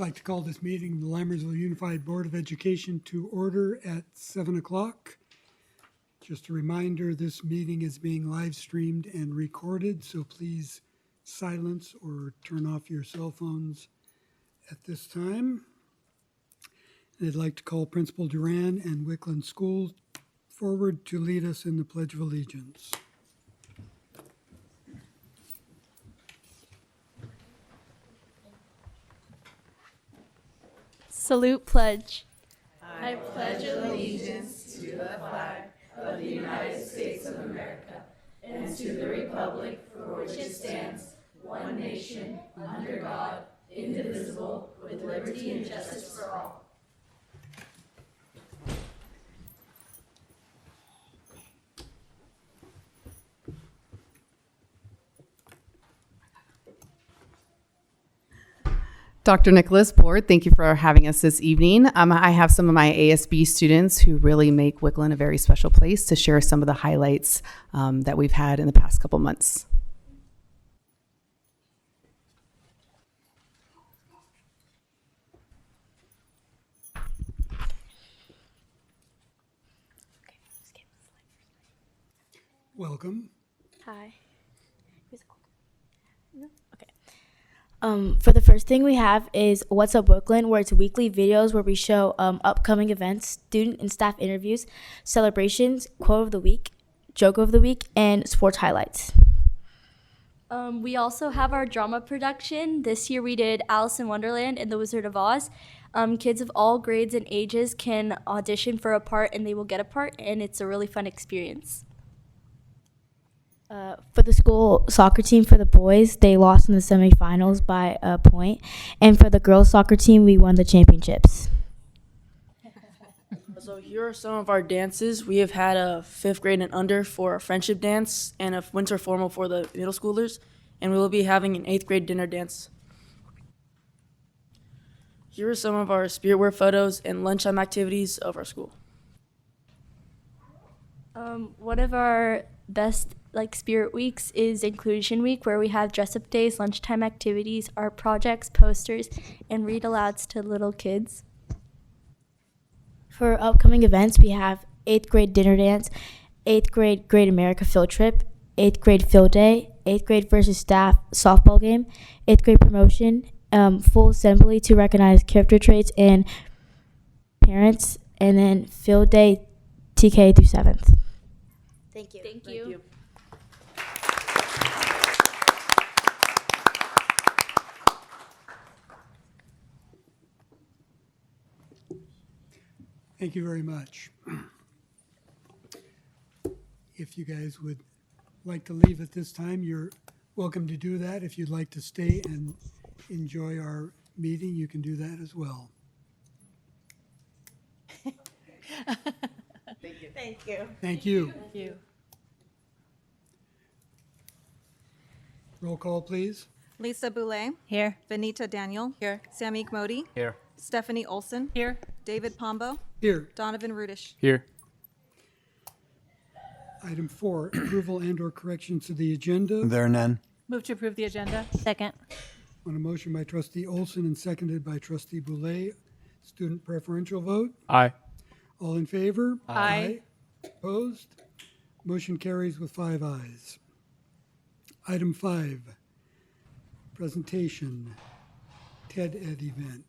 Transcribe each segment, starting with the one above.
I'd like to call this meeting of the Lammersville Unified Board of Education to order at 7 o'clock. Just a reminder, this meeting is being live streamed and recorded, so please silence or turn off your cell phones at this time. And I'd like to call Principal Duran and Wickland School forward to lead us in the Pledge of Allegiance. Salute pledge. I pledge allegiance to the flag of the United States of America and to the republic for which it stands, one nation, under God, indivisible, with liberty and justice for all. Dr. Nicholas, Board, thank you for having us this evening. I have some of my ASB students who really make Wickland a very special place to share some of the highlights that we've had in the past couple months. Welcome. Hi. For the first thing we have is What's Up Wickland, where it's weekly videos where we show upcoming events, student and staff interviews, celebrations, quote of the week, joke of the week, and sports highlights. We also have our drama production. This year we did Alice in Wonderland and the Wizard of Oz. Kids of all grades and ages can audition for a part and they will get a part, and it's a really fun experience. For the school soccer team, for the boys, they lost in the semifinals by a point. And for the girls soccer team, we won the championships. So here are some of our dances. We have had a 5th grade and under for a friendship dance and a winter formal for the middle schoolers. And we will be having an 8th grade dinner dance. Here are some of our spirit wear photos and lunchtime activities of our school. One of our best spirit weeks is Inclusion Week, where we have dress-up days, lunchtime activities, art projects, posters, and read alouds to little kids. For upcoming events, we have 8th grade dinner dance, 8th grade Great America field trip, 8th grade field day, 8th grade versus staff softball game, 8th grade promotion, full assembly to recognize character traits and parents, and then field day TK through 7th. Thank you. Thank you. Thank you very much. If you guys would like to leave at this time, you're welcome to do that. If you'd like to stay and enjoy our meeting, you can do that as well. Thank you. Thank you. Thank you. Roll call, please. Lisa Boulay. Here. Benita Daniel. Here. Samik Modi. Here. Stephanie Olson. Here. David Pombo. Here. Donovan Rudish. Here. Item 4, approval and/or corrections to the agenda. There are none. Move to approve the agenda. Second. On a motion by Trustee Olson and seconded by Trustee Boulay, student preferential vote. Aye. All in favor? Aye. Opposed? Motion carries with 5 ayes. Item 5, presentation, TED Ed event.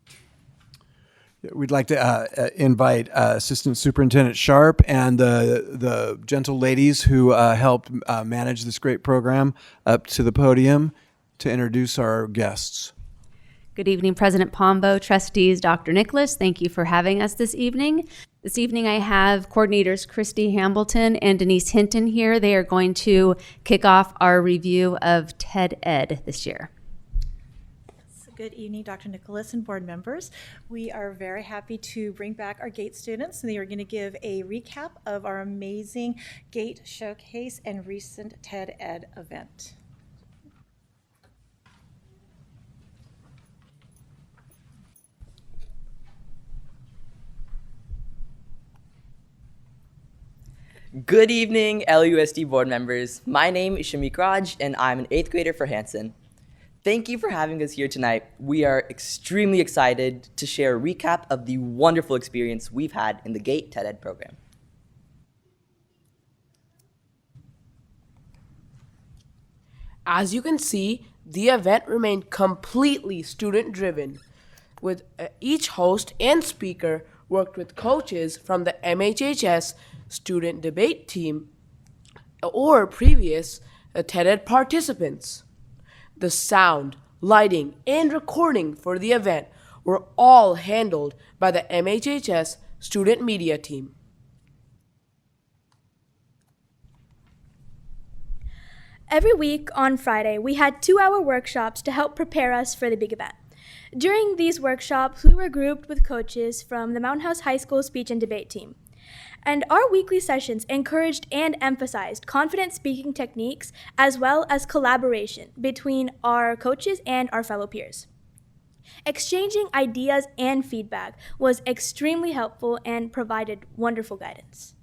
We'd like to invite Assistant Superintendent Sharp and the gentle ladies who helped manage this great program up to the podium to introduce our guests. Good evening, President Pombo, trustees, Dr. Nicholas. Thank you for having us this evening. This evening I have coordinators Christy Hambleton and Denise Hinton here. They are going to kick off our review of TED Ed this year. Good evening, Dr. Nicholas and board members. We are very happy to bring back our GATE students, and they are going to give a recap of our amazing GATE showcase and recent TED Ed event. Good evening, LUSD board members. My name is Shamik Raj, and I'm an 8th grader for Hanson. Thank you for having us here tonight. We are extremely excited to share a recap of the wonderful experience we've had in the GATE TED-Ed program. As you can see, the event remained completely student-driven, with each host and speaker worked with coaches from the MHHS student debate team or previous TED-Ed participants. The sound, lighting, and recording for the event were all handled by the MHHS student media team. Every week on Friday, we had 2-hour workshops to help prepare us for the big event. During these workshops, we were grouped with coaches from the Mountain House High School speech and debate team. And our weekly sessions encouraged and emphasized confident speaking techniques as well as collaboration between our coaches and our fellow peers. Exchanging ideas and feedback was extremely helpful and provided wonderful guidance.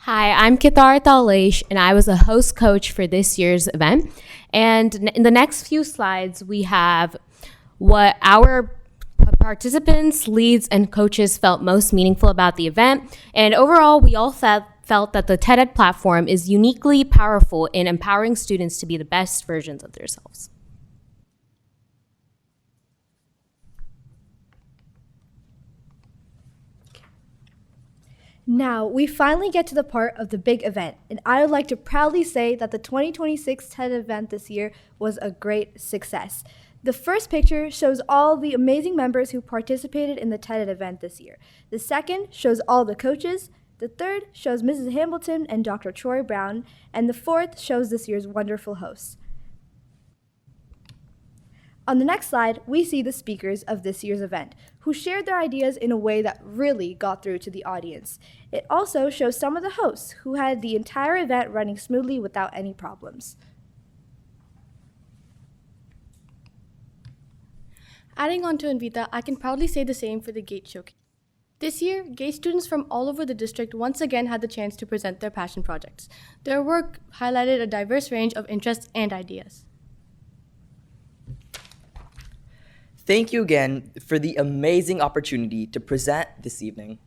Hi, I'm Kithar Talesh, and I was a host coach for this year's event. And in the next few slides, we have what our participants, leads, and coaches felt most meaningful about the event. And overall, we all felt that the TED-Ed platform is uniquely powerful in empowering students to be the best versions of themselves. Now, we finally get to the part of the big event, and I would like to proudly say that the 2026 TED event this year was a great success. The first picture shows all the amazing members who participated in the TED event this year. The second shows all the coaches. The third shows Mrs. Hamilton and Dr. Troy Brown, and the fourth shows this year's wonderful hosts. On the next slide, we see the speakers of this year's event, who shared their ideas in a way that really got through to the audience. It also shows some of the hosts, who had the entire event running smoothly without any problems. Adding on to Anvita, I can proudly say the same for the GATE Showcase. This year, GATE students from all over the district once again had the chance to present their passion projects. Their work highlighted a diverse range of interests and ideas. Thank you again for the amazing opportunity to present this evening.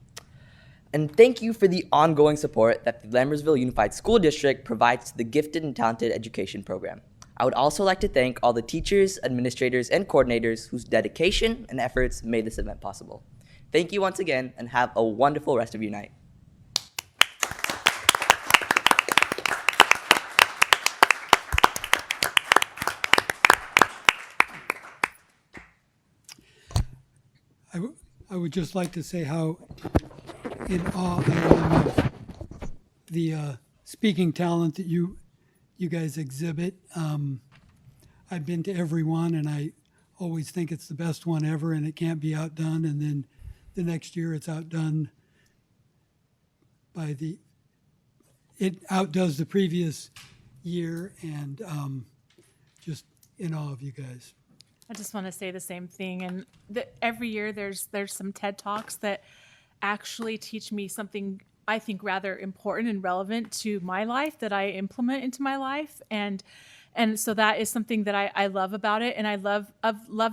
And thank you for the ongoing support that the Lammersville Unified School District provides to the Gifted and Talented Education Program. I would also like to thank all the teachers, administrators, and coordinators whose dedication and efforts made this event possible. Thank you once again, and have a wonderful rest of your night. I would just like to say how in awe I am of the speaking talent that you guys exhibit. I've been to every one, and I always think it's the best one ever, and it can't be outdone. And then the next year, it's outdone by it outdoes the previous year, and just in awe of you guys. I just want to say the same thing. And every year there's some TED Talks that actually teach me something I think rather important and relevant to my life that I implement into my life. And so that is something that I love about it. And I love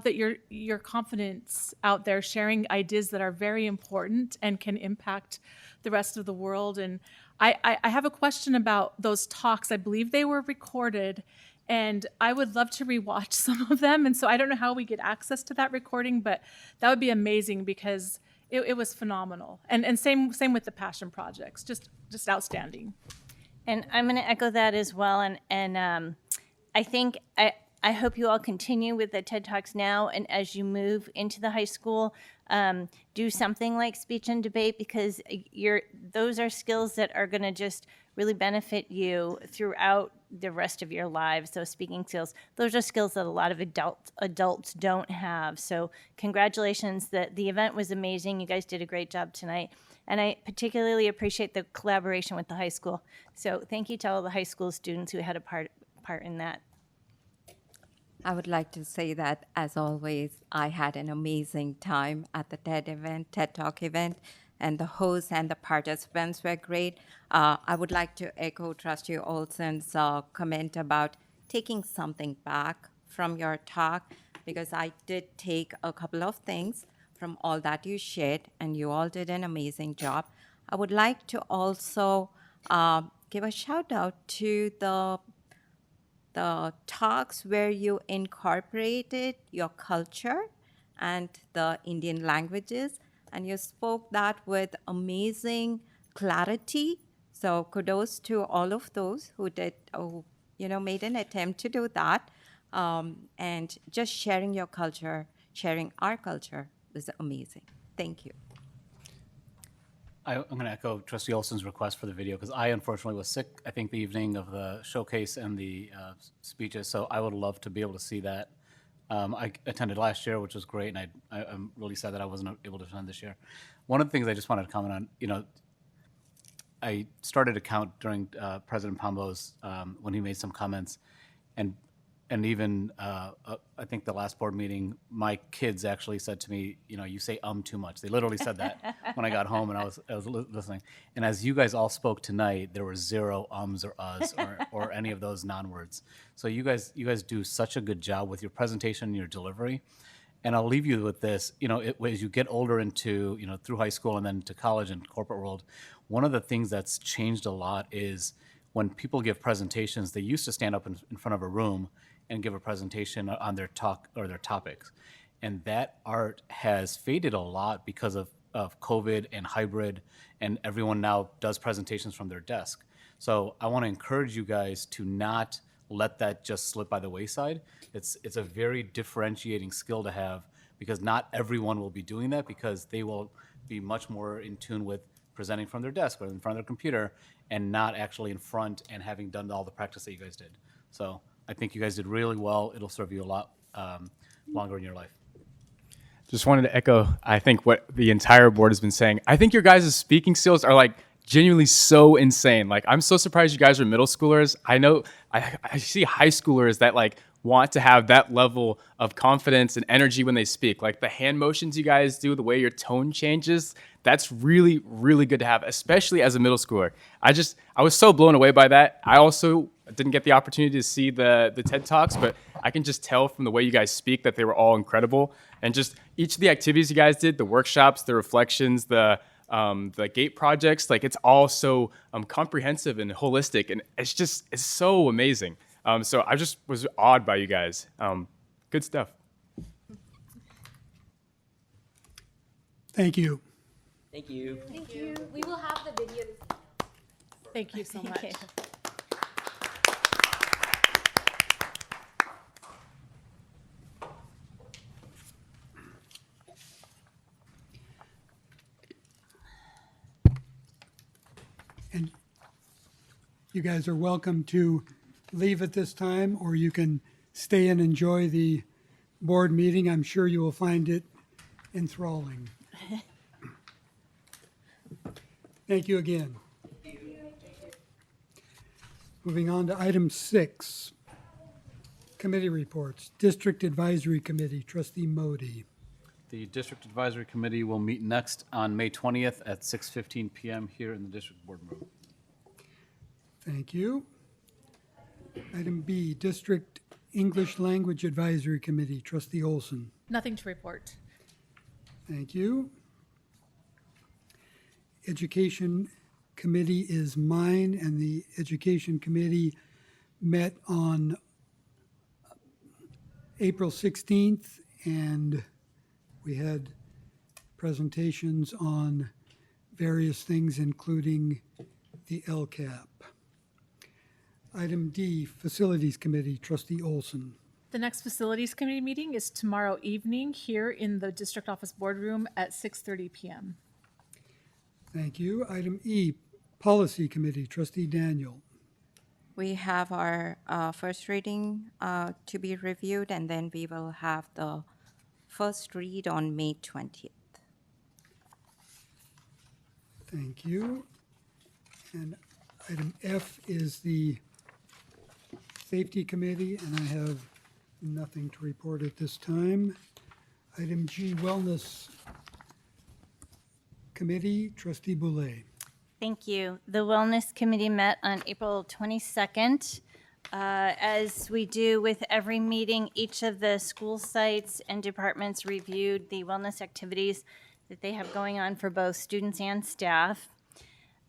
that your confidence out there sharing ideas that are very important and can impact the rest of the world. And I have a question about those talks. I believe they were recorded, and I would love to rewatch some of them. And so I don't know how we get access to that recording, but that would be amazing because it was phenomenal. And same with the passion projects, just outstanding. And I'm going to echo that as well. And I think I hope you all continue with the TED Talks now, and as you move into the high school, do something like speech and debate, because those are skills that are going to just really benefit you throughout the rest of your lives. Those speaking skills, those are skills that a lot of adults don't have. So congratulations, the event was amazing. You guys did a great job tonight. And I particularly appreciate the collaboration with the high school. So thank you to all the high school students who had a part in that. I would like to say that, as always, I had an amazing time at the TED Talk event, and the hosts and the participants were great. I would like to echo Trustee Olson's comment about taking something back from your talk, because I did take a couple of things from all that you shared, and you all did an amazing job. I would like to also give a shout out to the talks where you incorporated your culture and the Indian languages, and you spoke that with amazing clarity. So kudos to all of those who did, made an attempt to do that. And just sharing your culture, sharing our culture was amazing. Thank you. I'm going to echo Trustee Olson's request for the video because I unfortunately was sick, I think, the evening of the showcase and the speeches, so I would love to be able to see that. I attended last year, which was great, and I'm really sad that I wasn't able to attend this year. One of the things I just wanted to comment on, I started a count during President Pombo's, when he made some comments, and even I think the last board meeting, my kids actually said to me, you say too much. They literally said that when I got home and I was listening. And as you guys all spoke tonight, there were zero ums or uhs or any of those non-words. So you guys do such a good job with your presentation and your delivery. And I'll leave you with this, as you get older into, through high school and then to college and corporate world, one of the things that's changed a lot is when people give presentations, they used to stand up in front of a room and give a presentation on their talk or their topics. And that art has faded a lot because of COVID and hybrid, and everyone now does presentations from their desk. So I want to encourage you guys to not let that just slip by the wayside. It's a very differentiating skill to have because not everyone will be doing that because they will be much more in tune with presenting from their desk or in front of their computer and not actually in front and having done all the practice that you guys did. So I think you guys did really well. It'll serve you a lot longer in your life. Just wanted to echo, I think, what the entire board has been saying. I think your guys' speaking skills are genuinely so insane. I'm so surprised you guys are middle schoolers. I know I see high schoolers that want to have that level of confidence and energy when they speak. The hand motions you guys do, the way your tone changes, that's really, really good to have, especially as a middle schooler. I was so blown away by that. I also didn't get the opportunity to see the TED Talks, but I can just tell from the way you guys speak that they were all incredible. And just each of the activities you guys did, the workshops, the reflections, the GATE projects, it's all so comprehensive and holistic, and it's so amazing. So I just was awed by you guys. Good stuff. Thank you. Thank you. Thank you. We will have the video. Thank you so much. And you guys are welcome to leave at this time, or you can stay and enjoy the board meeting. I'm sure you will find it enthralling. Thank you again. Moving on to item 6, committee reports. District Advisory Committee, Trustee Modi. The District Advisory Committee will meet next on May 20th at 6:15 p.m. here in the District Board Room. Thank you. Item B, District English Language Advisory Committee, Trustee Olson. Nothing to report. Thank you. Education Committee is mine, and the Education Committee met on April 16th, and we had presentations on various things, including the LCAP. Item D, Facilities Committee, Trustee Olson. The next Facilities Committee meeting is tomorrow evening here in the District Office Boardroom at 6:30 p.m. Thank you. Item E, Policy Committee, Trustee Daniel. We have our first reading to be reviewed, and then we will have the first read on May 20th. Thank you. And item F is the Safety Committee, and I have nothing to report at this time. Item G, Wellness Committee, Trustee Boulay. Thank you. The Wellness Committee met on April 22nd. As we do with every meeting, each of the school sites and departments reviewed the wellness activities that they have going on for both students and staff.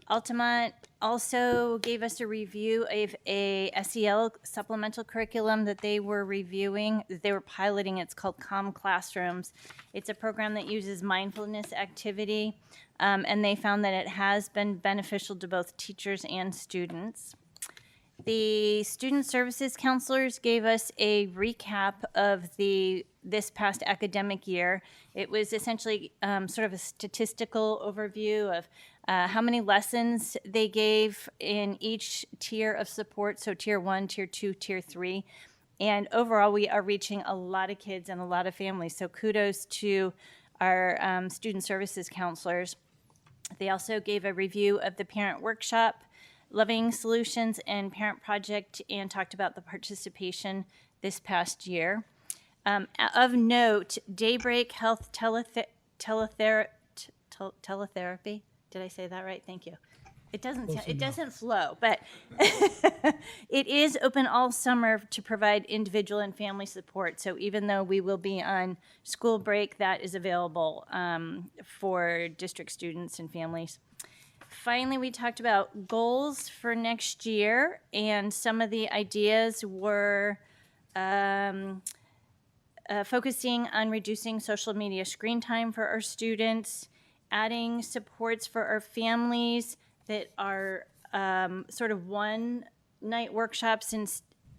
Altamont also gave us a review of a SEL supplemental curriculum that they were reviewing, that they were piloting. It's called Calm Classrooms. It's a program that uses mindfulness activity, and they found that it has been beneficial to both teachers and students. The student services counselors gave us a recap of this past academic year. It was essentially sort of a statistical overview of how many lessons they gave in each tier of support, so tier 1, tier 2, tier 3. And overall, we are reaching a lot of kids and a lot of families. So kudos to our student services counselors. They also gave a review of the parent workshop, Loving Solutions, and Parent Project, and talked about the participation this past year. Of note, Daybreak Health Teletherapy. Did I say that right? Thank you. It doesn't flow, but it is open all summer to provide individual and family support. So even though we will be on school break, that is available for district students and families. Finally, we talked about goals for next year, and some of the ideas were focusing on reducing social media screen time for our students, adding supports for our families that are sort of one-night workshops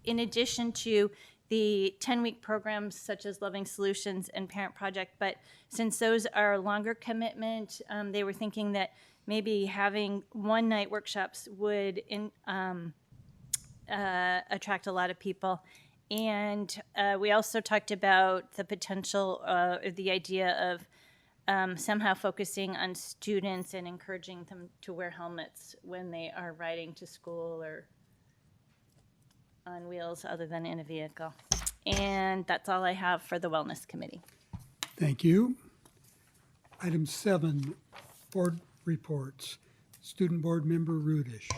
in addition to the 10-week programs such as Loving Solutions and Parent Project. But since those are a longer commitment, they were thinking that maybe having one-night workshops would attract a lot of people. And we also talked about the potential, the idea of somehow focusing on students and encouraging them to wear helmets when they are riding to school or on wheels other than in a vehicle. And that's all I have for the Wellness Committee. Thank you. Item 7, board reports. Student Board Member Rudish.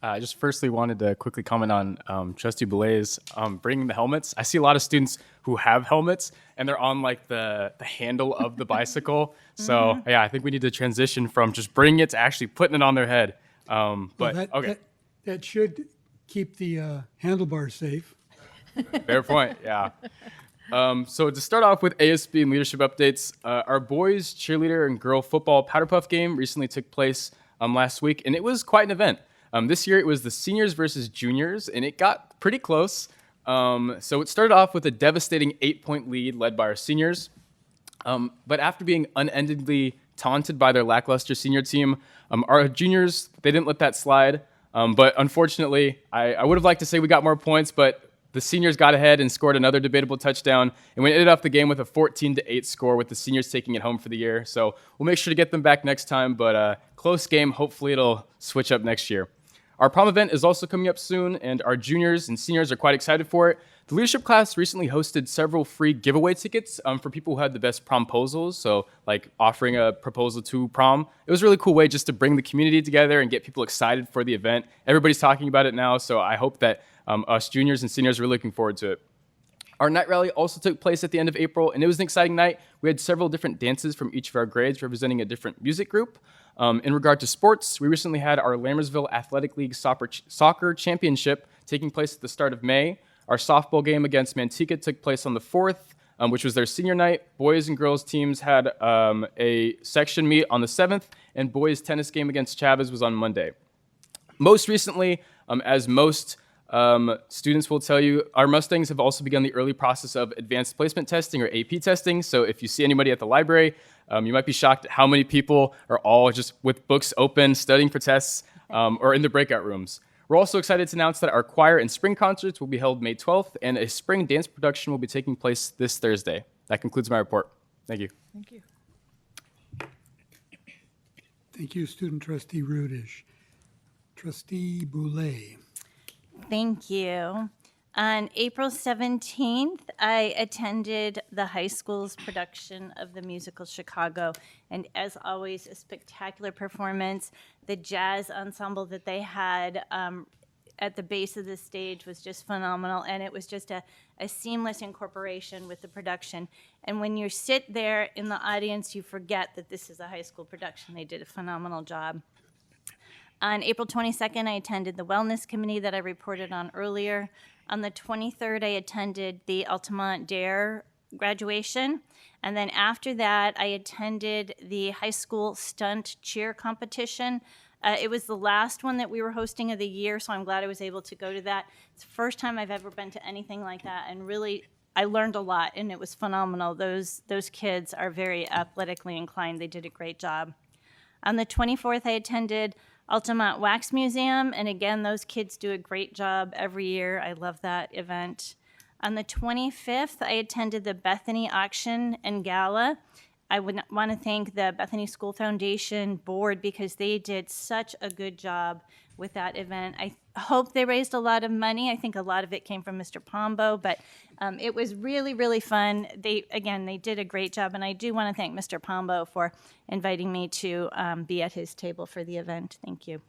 I just firstly wanted to quickly comment on Trustee Boulet's bringing the helmets. I see a lot of students who have helmets and they're on like the handle of the bicycle. So yeah, I think we need to transition from just bringing it to actually putting it on their head. That should keep the handlebars safe. Fair point, yeah. So to start off with ASB and leadership updates, our boys cheerleader and girl football powder puff game recently took place last week, and it was quite an event. This year it was the seniors versus juniors, and it got pretty close. So it started off with a devastating 8-point lead led by our seniors. But after being unendingly taunted by their lackluster senior team, our juniors, they didn't let that slide. But unfortunately, I would have liked to say we got more points, but the seniors got ahead and scored another debatable touchdown, and we ended off the game with a 14-8 score, with the seniors taking it home for the year. So we'll make sure to get them back next time, but close game. Hopefully it'll switch up next year. Our prom event is also coming up soon, and our juniors and seniors are quite excited for it. The leadership class recently hosted several free giveaway tickets for people who had the best promposals, so like offering a proposal to prom. It was a really cool way just to bring the community together and get people excited for the event. Everybody's talking about it now, so I hope that us juniors and seniors are looking forward to it. Our night rally also took place at the end of April, and it was an exciting night. We had several different dances from each of our grades representing a different music group. In regard to sports, we recently had our Lammersville Athletic League soccer championship taking place at the start of May. Our softball game against Manteca took place on the 4th, which was their senior night. Boys and girls teams had a section meet on the 7th, and boys tennis game against Chavez was on Monday. Most recently, as most students will tell you, our Mustangs have also begun the early process of advanced placement testing, or AP testing. So if you see anybody at the library, you might be shocked at how many people are all just with books open, studying for tests, or in the breakout rooms. We're also excited to announce that our choir and spring concerts will be held May 12th, and a spring dance production will be taking place this Thursday. That concludes my report. Thank you. Thank you. Thank you, Student Trustee Rudish. Trustee Boulet. Thank you. On April 17th, I attended the high school's production of the musical Chicago, and as always, a spectacular performance. The jazz ensemble that they had at the base of the stage was just phenomenal, and it was just a seamless incorporation with the production. And when you sit there in the audience, you forget that this is a high school production. They did a phenomenal job. On April 22nd, I attended the Wellness Committee that I reported on earlier. On the 23rd, I attended the Altamont Dare graduation. And then after that, I attended the high school stunt cheer competition. It was the last one that we were hosting of the year, so I'm glad I was able to go to that. It's the first time I've ever been to anything like that, and really, I learned a lot, and it was phenomenal. Those kids are very athletically inclined. They did a great job. On the 24th, I attended Altamont Wax Museum, and again, those kids do a great job every year. I love that event. On the 25th, I attended the Bethany Auction and Gala. I would want to thank the Bethany School Foundation board because they did such a good job with that event. I hope they raised a lot of money. I think a lot of it came from Mr. Pombo, but it was really, really fun. They did a great job, and I do want to thank Mr. Pombo for inviting me to be at his table for the event. Thank you.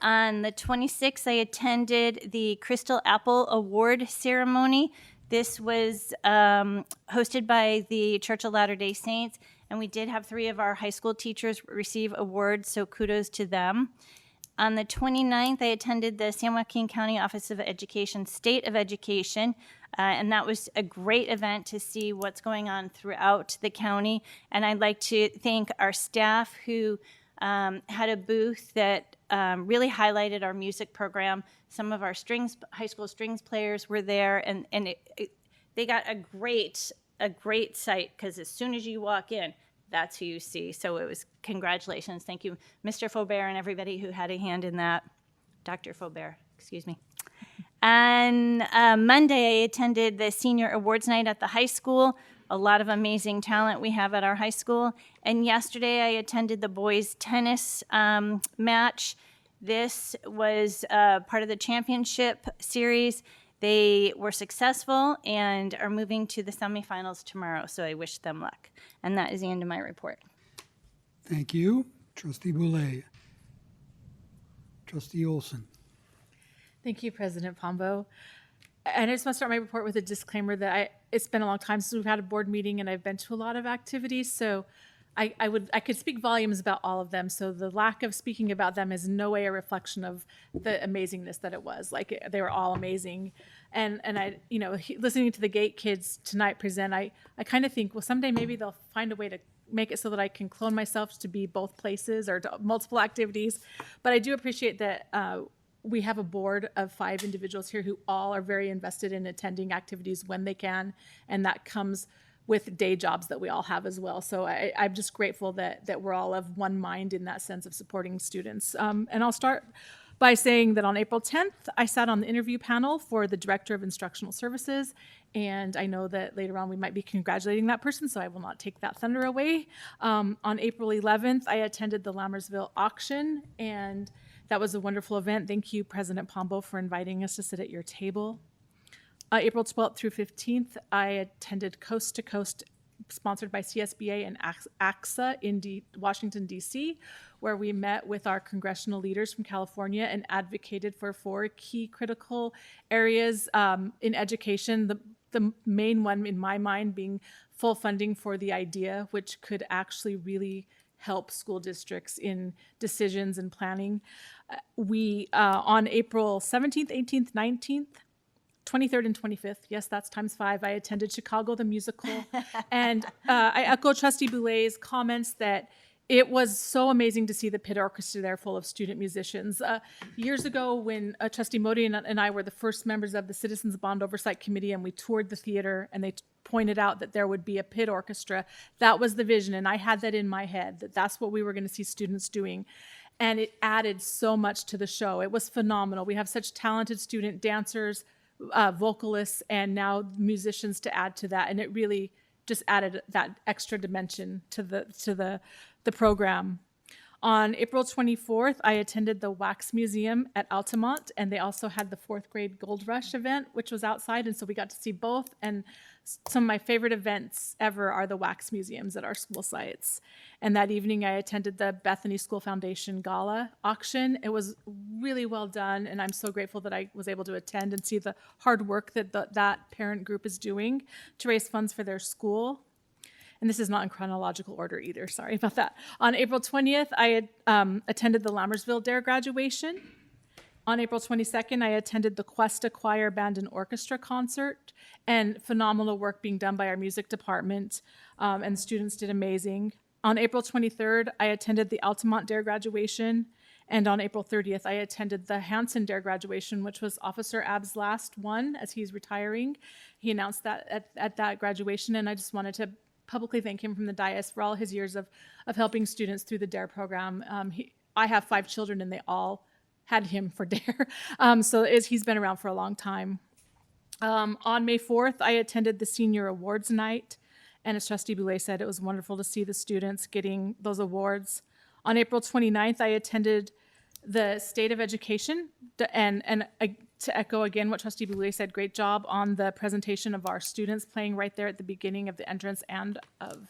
On the 26th, I attended the Crystal Apple Award ceremony. This was hosted by the Church of Latter-day Saints, and we did have 3 of our high school teachers receive awards, so kudos to them. On the 29th, I attended the San Joaquin County Office of Education State of Education, and that was a great event to see what's going on throughout the county. And I'd like to thank our staff who had a booth that really highlighted our music program. Some of our high school strings players were there, and they got a great sight because as soon as you walk in, that's who you see. So it was congratulations. Thank you, Mr. Faubert and everybody who had a hand in that. Dr. Faubert, excuse me. And Monday, I attended the Senior Awards Night at the high school. A lot of amazing talent we have at our high school. And yesterday, I attended the boys' tennis match. This was part of the championship series. They were successful and are moving to the semifinals tomorrow, so I wish them luck. And that is the end of my report. Thank you. Trustee Boulay. Trustee Olson. Thank you, President Pombo. And I just want to start my report with a disclaimer that it's been a long time since we've had a board meeting, and I've been to a lot of activities, so I could speak volumes about all of them. So the lack of speaking about them is in no way a reflection of the amazingness that it was. Like, they were all amazing. And I, listening to the GATE kids tonight present, I kind of think, well, someday maybe they'll find a way to make it so that I can clone myself to be both places or to multiple activities. But I do appreciate that we have a board of 5 individuals here who all are very invested in attending activities when they can, and that comes with day jobs that we all have as well. So I'm just grateful that we're all of one mind in that sense of supporting students. And I'll start by saying that on April 10th, I sat on the interview panel for the Director of Instructional Services, and I know that later on we might be congratulating that person, so I will not take that thunder away. On April 11th, I attended the Lammersville auction, and that was a wonderful event. Thank you, President Pombo, for inviting us to sit at your table. April 12th through 15th, I attended Coast to Coast, sponsored by CSBA and AXA in Washington, D.C., where we met with our congressional leaders from California and advocated for 4 key critical areas in education. The main one, in my mind, being full funding for the IDEA, which could actually really help school districts in decisions and planning. We, on April 17th, 18th, 19th, 23rd and 25th, yes, that's times 5, I attended Chicago the Musical. And I echo Trustee Boulay's comments that it was so amazing to see the pit orchestra there full of student musicians. Years ago, when Trustee Modi and I were the first members of the Citizens Bond Oversight Committee, and we toured the theater, and they pointed out that there would be a pit orchestra, that was the vision, and I had that in my head, that that's what we were going to see students doing. And it added so much to the show. It was phenomenal. We have such talented student dancers, vocalists, and now musicians to add to that, and it really just added that extra dimension to the program. On April 24th, I attended the Wax Museum at Altamont, and they also had the 4th grade Gold Rush event, which was outside, and so we got to see both. And some of my favorite events ever are the wax museums at our school sites. And that evening, I attended the Bethany School Foundation Gala auction. It was really well done, and I'm so grateful that I was able to attend and see the hard work that that parent group is doing to raise funds for their school. And this is not in chronological order either, sorry about that. On April 20th, I attended the Lammersville Dare graduation. On April 22nd, I attended the Cuesta Choir Band and Orchestra concert, and phenomenal work being done by our music department, and students did amazing. On April 23rd, I attended the Altamont Dare graduation, and on April 30th, I attended the Hanson Dare graduation, which was Officer Ab's last one as he's retiring. He announced that at that graduation, and I just wanted to publicly thank him from the dais for all his years of helping students through the DARE program. I have 5 children, and they all had him for DARE. He's been around for a long time. On May 4th, I attended the Senior Awards Night, and as Trustee Boulay said, it was wonderful to see the students getting those awards. On April 29th, I attended the State of Education, to echo again what Trustee Boulay said, great job on the presentation of our students playing right there at the beginning of the entrance and of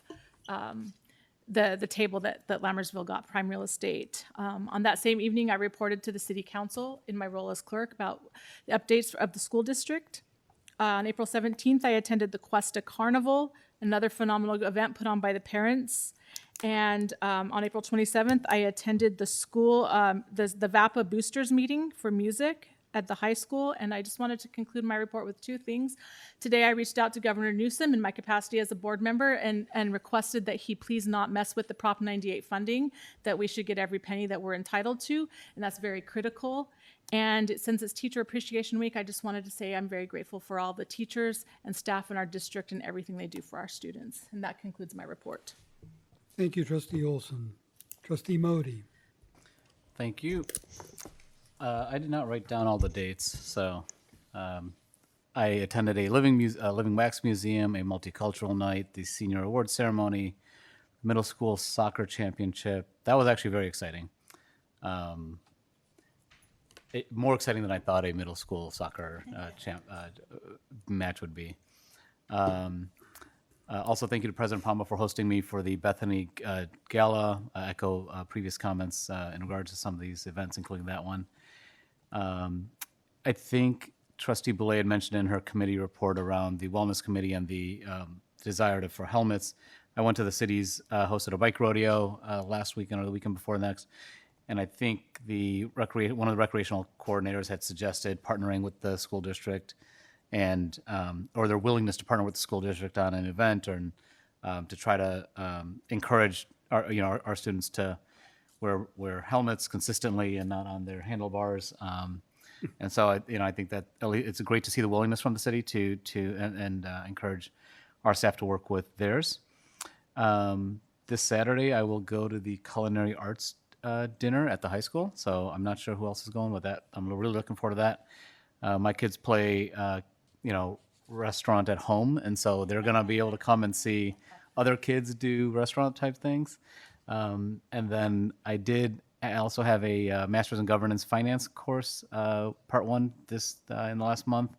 the table that Lammersville got, prime real estate. On that same evening, I reported to the City Council in my role as clerk about the updates of the school district. On April 17th, I attended the Cuesta Carnival, another phenomenal event put on by the parents. And on April 27th, I attended the school, the VAPA boosters meeting for music at the high school, and I just wanted to conclude my report with 2 things. Today I reached out to Governor Newsom in my capacity as a board member and requested that he please not mess with the Prop 98 funding, that we should get every penny that we're entitled to, and that's very critical. And since it's Teacher Appreciation Week, I just wanted to say I'm very grateful for all the teachers and staff in our district and everything they do for our students. And that concludes my report. Thank you, Trustee Olson. Trustee Modi. Thank you. I did not write down all the dates, so I attended a living wax museum, a multicultural night, the senior award ceremony, middle school soccer championship. That was actually very exciting. More exciting than I thought a middle school soccer match would be. Also, thank you to President Pombo for hosting me for the Bethany Gala. I echo previous comments in regards to some of these events, including that one. I think Trustee Boulay had mentioned in her committee report around the Wellness Committee and the desire for helmets. I went to the city's hosted a bike rodeo last weekend or the weekend before next, and I think one of the recreational coordinators had suggested partnering with the school district and or their willingness to partner with the school district on an event or to try to encourage our students to wear helmets consistently and not on their handlebars. And so I think that it's great to see the willingness from the city to encourage our staff to work with theirs. This Saturday, I will go to the culinary arts dinner at the high school. So I'm not sure who else is going with that. I'm really looking forward to that. My kids play, restaurant at home, and so they're going to be able to come and see other kids do restaurant type things. And then I also have a Master's in Governance Finance course, part 1 in the last month.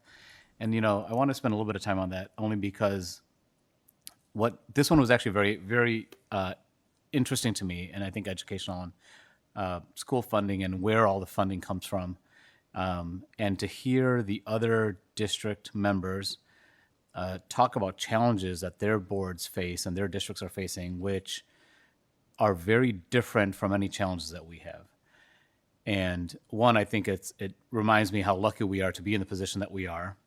And, I want to spend a little bit of time on that only because this one was actually very, very interesting to me, and I think educational on school funding and where all the funding comes from. And to hear the other district members talk about challenges that their boards face and their districts are facing, which are very different from any challenges that we have. And one, I think it reminds me how lucky we are to be in the position that we are.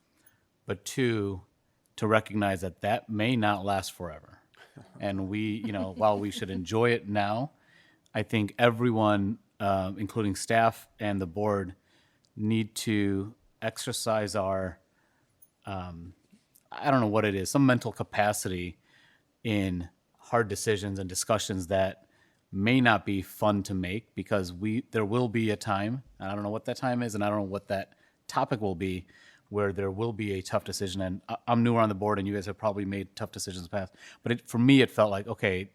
But 2, to recognize that may not last forever. And we, while we should enjoy it now, I think everyone, including staff and the board, need to exercise our, I don't know what it is, some mental capacity in hard decisions and discussions that may not be fun to make, because there will be a time, and I don't know what that time is, and I don't know what that topic will be, where there will be a tough decision. And I'm newer on the board, and you guys have probably made tough decisions in the past. But for me, it felt like, okay,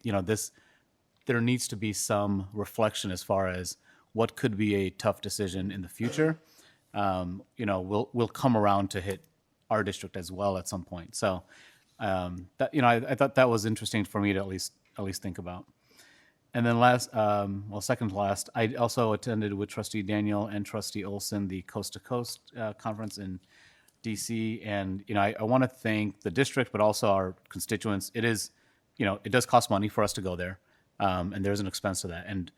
there needs to be some reflection as far as what could be a tough decision in the future. Will come around to hit our district as well at some point. So I thought that was interesting for me to at least think about. And then second to last, I also attended with Trustee Daniel and Trustee Olson the Coast to Coast conference in DC. And, I want to thank the district, but also our constituents. It is, it does cost money for us to go there. And there's an expense to that. And,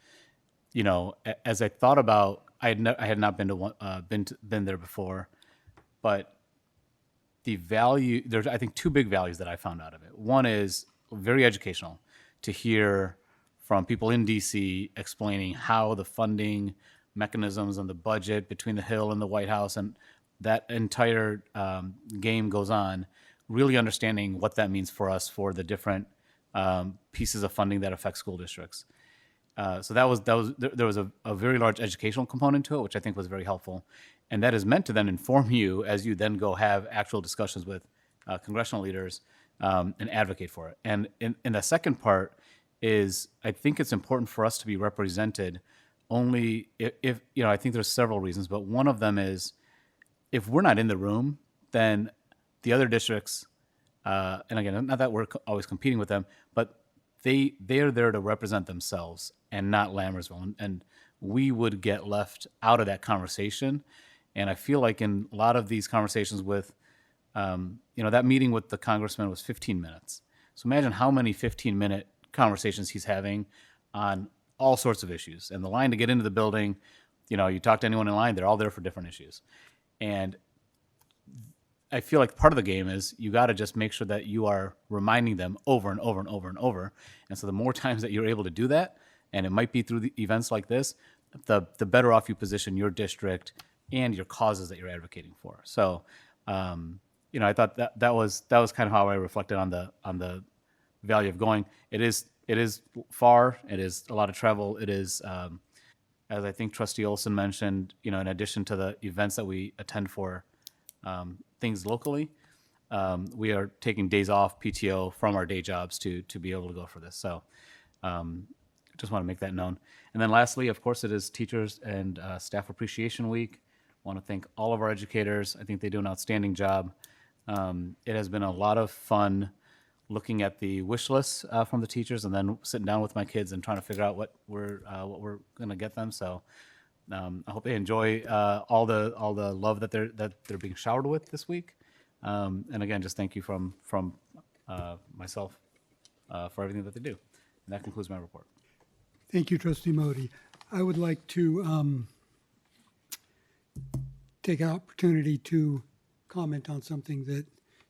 as I thought about, I had not been there before, but the value, there's, I think, two big values that I found out of it. One is very educational to hear from people in DC explaining how the funding mechanisms and the budget between the Hill and the White House and that entire game goes on, really understanding what that means for us for the different pieces of funding that affect school districts. So there was a very large educational component to it, which I think was very helpful. And that is meant to then inform you as you then go have actual discussions with congressional leaders and advocate for it. And in the second part is, I think it's important for us to be represented only if I think there's several reasons, but one of them is if we're not in the room, then the other districts, and again, not that we're always competing with them, but they are there to represent themselves and not Lammersville. And we would get left out of that conversation. And I feel like in a lot of these conversations with, that meeting with the congressman was 15 minutes. So imagine how many 15-minute conversations he's having on all sorts of issues. And the line to get into the building, you talk to anyone in line, they're all there for different issues. And I feel like part of the game is you got to just make sure that you are reminding them over and over and over and over. And so the more times that you're able to do that, and it might be through the events like this, the better off you position your district and your causes that you're advocating for. So, I thought that was kind of how I reflected on the value of going. It is far. It is a lot of travel. It is, as I think Trustee Olson mentioned, in addition to the events that we attend for things locally, we are taking days off PTO from our day jobs to be able to go for this. So just want to make that known. And then lastly, of course, it is Teachers and Staff Appreciation Week. I want to thank all of our educators. I think they do an outstanding job. It has been a lot of fun looking at the wish lists from the teachers and then sitting down with my kids and trying to figure out what we're going to get them. So I hope they enjoy all the love that they're being showered with this week. And again, just thank you from myself for everything that they do. And that concludes my report. Thank you, Trustee Modi. I would like to take an opportunity to comment on something that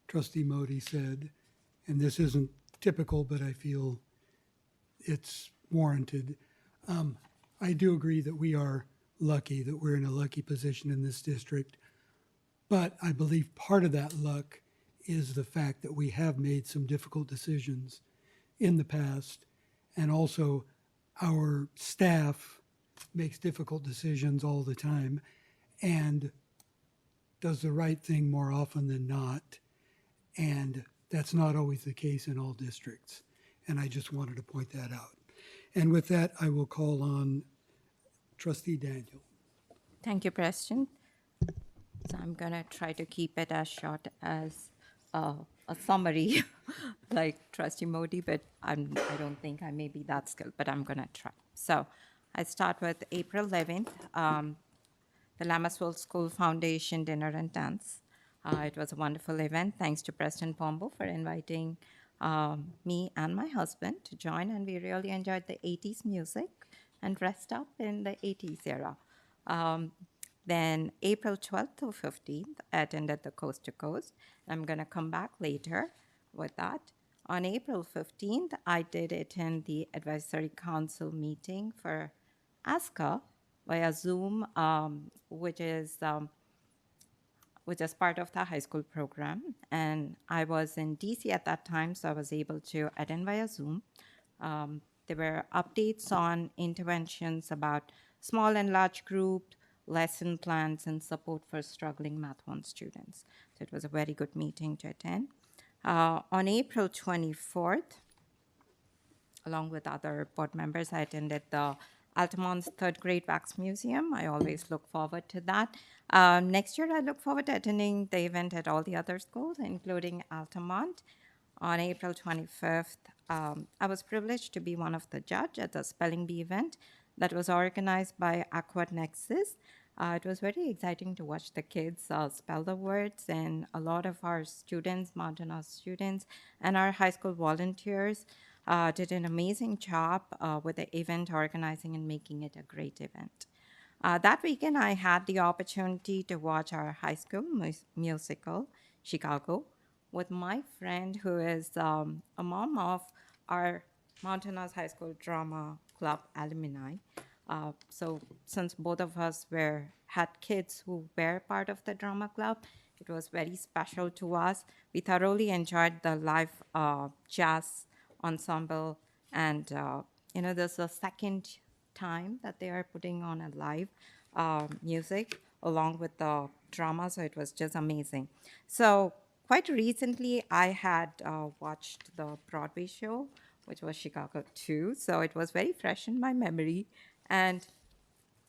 Trustee Modi said. And this isn't typical, but I feel it's warranted. I do agree that we are lucky, that we're in a lucky position in this district. But I believe part of that luck is the fact that we have made some difficult decisions in the past. And also our staff makes difficult decisions all the time and does the right thing more often than not. And that's not always the case in all districts. And I just wanted to point that out. And with that, I will call on Trustee Daniel. Thank you, Preston. So I'm going to try to keep it as short as a summary like Trustee Modi, but I don't think I may be that skilled, but I'm going to try. So I start with April 11th, the Lammersville School Foundation Dinner and Dance. It was a wonderful event. Thanks to Preston Pombo for inviting me and my husband to join, and we really enjoyed the 80s music and dressed up in the 80s era. Then April 12th to 15th, I attended the Coast to Coast. I'm going to come back later with that. On April 15th, I did attend the Advisory Council meeting for ASCA via Zoom, which is part of the high school program. And I was in DC at that time, so I was able to attend via Zoom. There were updates on interventions about small and large group, lesson plans, and support for struggling Math 1 students. So it was a very good meeting to attend. On April 24th, along with other board members, I attended the Altamont's third grade wax museum. I always look forward to that. Next year, I look forward to attending the event at all the other schools, including Altamont. On April 25th, I was privileged to be one of the judge at the spelling bee event that was organized by Aqua Nexus. It was very exciting to watch the kids spell the words, and a lot of our students, Montana students, and our high school volunteers did an amazing job with the event organizing and making it a great event. That weekend, I had the opportunity to watch our high school musical, Chicago, with my friend who is a mom of our Montana's High School Drama Club alumni. So since both of us had kids who were part of the drama club, it was very special to us. We thoroughly enjoyed the live jazz ensemble, and this is the second time that they are putting on a live music along with the drama, so it was just amazing. So quite recently, I had watched the Broadway show, which was Chicago 2, so it was very fresh in my memory, and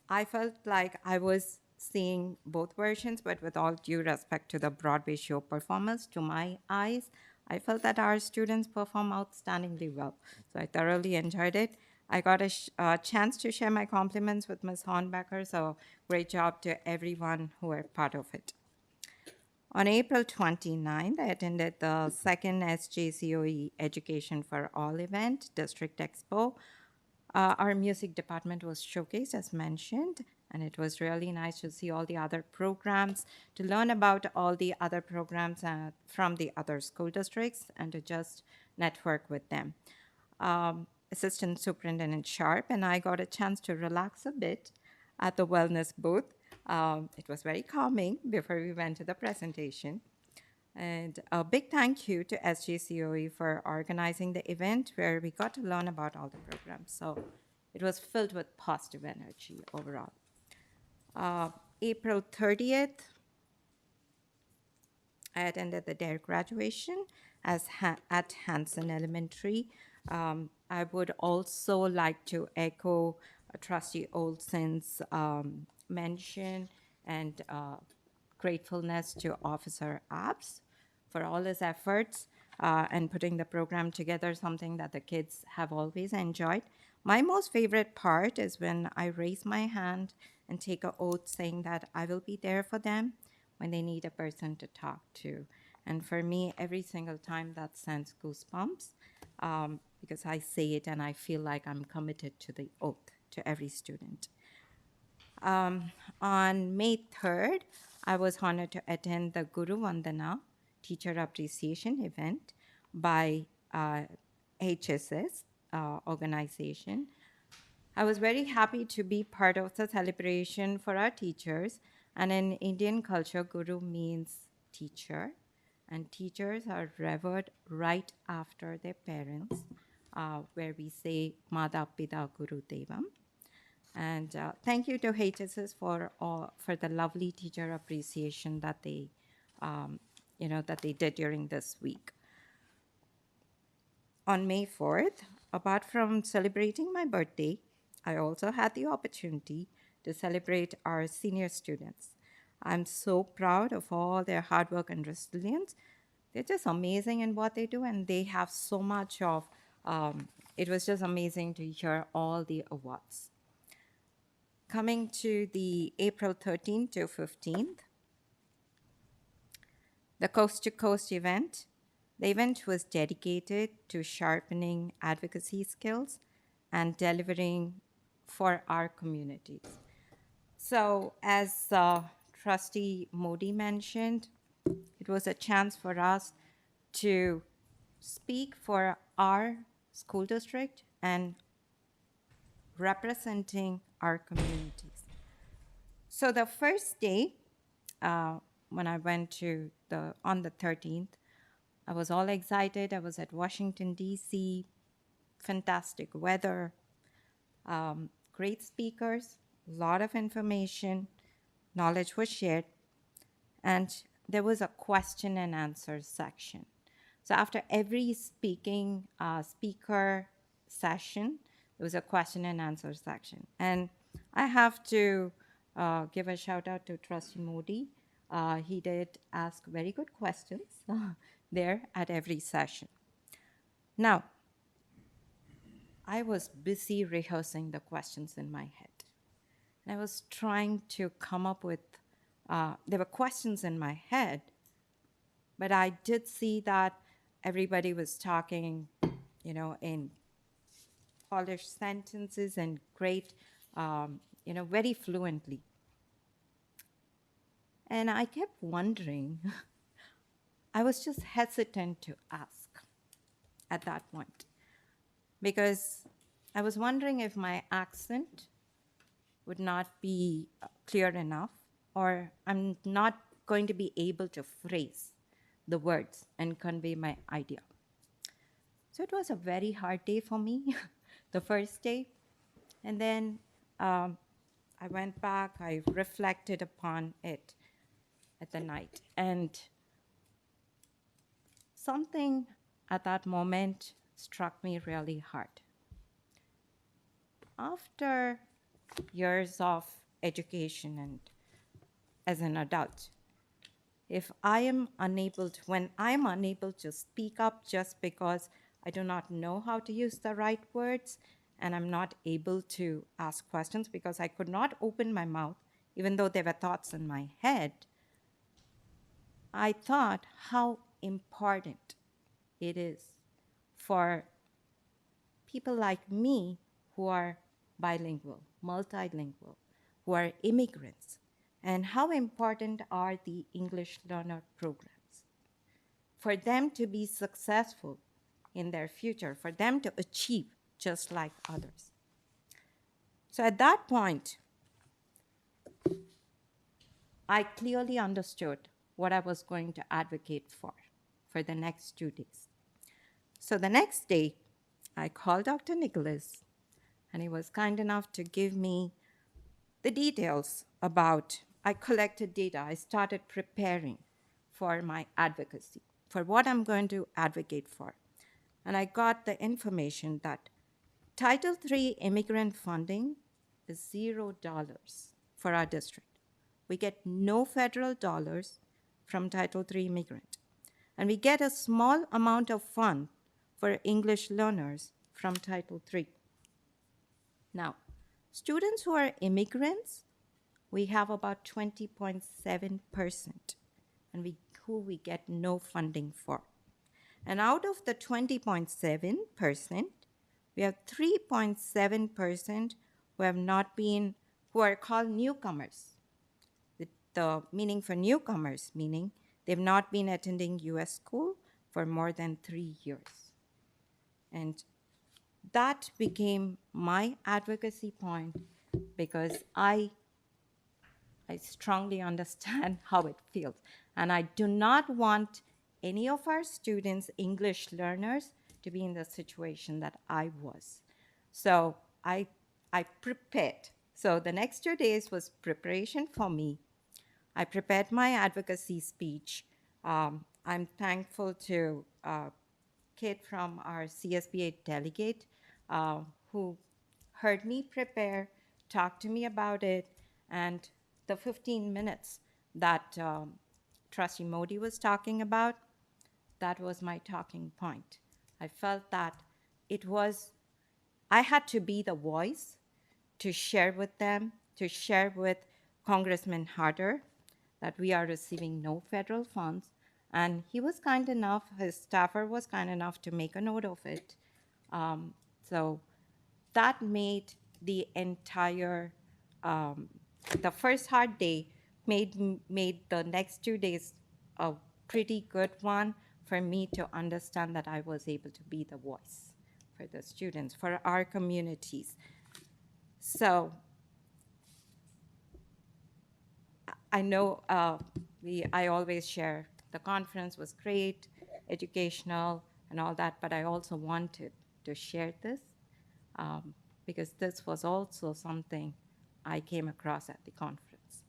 I felt like I was seeing both versions, but with all due respect to the Broadway show performance, to my eyes, I felt that our students perform outstandingly well. So I thoroughly enjoyed it. I got a chance to share my compliments with Ms. Hornbecker, so great job to everyone who were part of it. On April 29th, I attended the second SJCOE Education for All event, District Expo. Our music department was showcased, as mentioned, and it was really nice to see all the other programs, to learn about all the other programs from the other school districts, and to just network with them. Assistant Superintendent Sharp and I got a chance to relax a bit at the wellness booth. It was very calming before we went to the presentation. And a big thank you to SJCOE for organizing the event where we got to learn about all the programs. So it was filled with positive energy overall. April 30th, I attended the DARE graduation at Hanson Elementary. I would also like to echo Trustee Olson's mention and gratefulness to Officer Abs for all his efforts and putting the program together, something that the kids have always enjoyed. My most favorite part is when I raise my hand and take an oath saying that I will be there for them when they need a person to talk to. And for me, every single time that sends goosebumps because I say it and I feel like I'm committed to the oath to every student. On May 3rd, I was honored to attend the Guru Vandana Teacher Appreciation event by HSS organization. I was very happy to be part of the celebration for our teachers. And in Indian culture, Guru means teacher, and teachers are revered right after their parents, where we say Mata Pita Guru Devam. And thank you to HSS for the lovely teacher appreciation that they, that they did during this week. On May 4th, apart from celebrating my birthday, I also had the opportunity to celebrate our senior students. I'm so proud of all their hard work and resilience. They're just amazing in what they do, and they have so much of, it was just amazing to hear all the awards. Coming to the April 13th to 15th, the Coast to Coast event. The event was dedicated to sharpening advocacy skills and delivering for our communities. So as Trustee Modi mentioned, it was a chance for us to speak for our school district and representing our communities. So the first day, when I went to on the 13th, I was all excited. I was at Washington, D.C., fantastic weather, great speakers, a lot of information, knowledge was shared, and there was a question and answer section. So after every speaker session, there was a question and answer section. And I have to give a shout out to Trustee Modi. He did ask very good questions there at every session. Now, I was busy rehearsing the questions in my head. And I was trying to come up with, there were questions in my head, but I did see that everybody was talking, in polished sentences and great, very fluently. And I kept wondering, I was just hesitant to ask at that point, because I was wondering if my accent would not be clear enough, or I'm not going to be able to phrase the words and convey my idea. So it was a very hard day for me, the first day. And then I went back, I reflected upon it at the night. And something at that moment struck me really hard. After years of education and as an adult, if I am unable to, when I'm unable to speak up just because I do not know how to use the right words, and I'm not able to ask questions because I could not open my mouth, even though there were thoughts in my head, I thought how important it is for people like me who are bilingual, multilingual, who are immigrants, and how important are the English learner programs for them to be successful in their future, for them to achieve just like others. So at that point, I clearly understood what I was going to advocate for the next 2 days. So the next day, I called Dr. Nicholas, and he was kind enough to give me the details about, I collected data, I started preparing for my advocacy, for what I'm going to advocate for. And I got the information that Title III immigrant funding is $0 for our district. We get no federal dollars from Title III immigrant. And we get a small amount of fund for English learners from Title III. Now, students who are immigrants, we have about 20.7%, and who we get no funding for. And out of the 20.7%, we have 3.7% who are called newcomers. The meaning for newcomers, meaning they've not been attending US school for more than 3 years. And that became my advocacy point because I strongly understand how it feels. And I do not want any of our students, English learners, to be in the situation that I was. So I prepared. So the next 2 days was preparation for me. I prepared my advocacy speech. I'm thankful to Kit from our CSBA delegate who heard me prepare, talked to me about it, and the 15 minutes that Trustee Modi was talking about, that was my talking point. I felt that I had to be the voice to share with them, to share with Congressman Harder that we are receiving no federal funds. And he was kind enough, his staffer was kind enough to make a note of it. So that made the entire, the first hard day made the next 2 days a pretty good one for me to understand that I was able to be the voice for the students, for our communities. So I know I always share the conference was great, educational, and all that, but I also wanted to share this because this was also something I came across at the conference.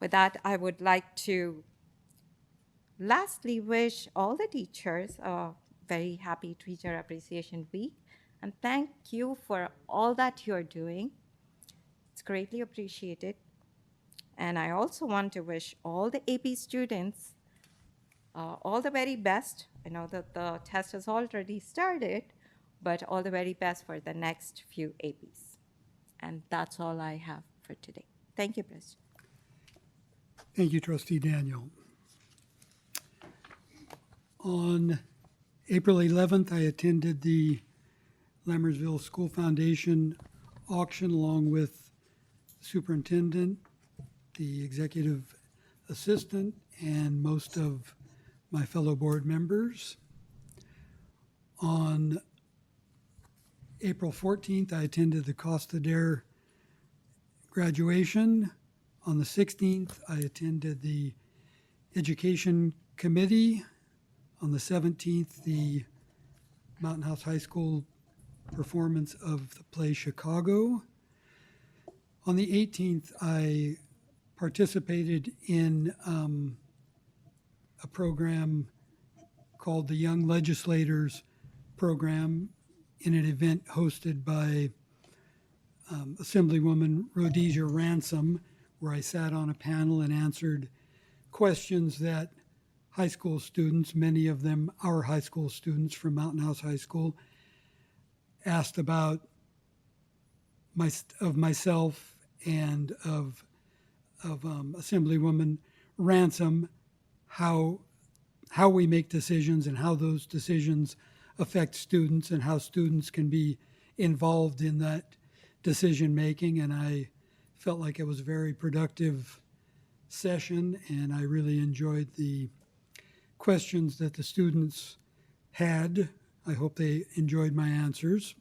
With that, I would like to lastly wish all the teachers a very happy Teacher Appreciation Week. And thank you for all that you're doing. It's greatly appreciated. And I also want to wish all the AP students all the very best. I know that the test has already started, but all the very best for the next few APs. And that's all I have for today. Thank you, President. Thank you, Trustee Daniel. On April 11th, I attended the Lammersville School Foundation auction along with the superintendent, the executive assistant, and most of my fellow board members. On April 14th, I attended the Costa Dare graduation. On the 16th, I attended the Education Committee. On the 17th, the Mountain House High School performance of the play Chicago. On the 18th, I participated in a program called the Young Legislators Program in an event hosted by Assemblywoman Rhodesia Ransom, where I sat on a panel and answered questions that high school students, many of them our high school students from Mountain House High School, asked about myself and of Assemblywoman Ransom, how we make decisions and how those decisions affect students and how students can be involved in that decision making. And I felt like it was a very productive session, and I really enjoyed the questions that the students had. I hope they enjoyed my answers.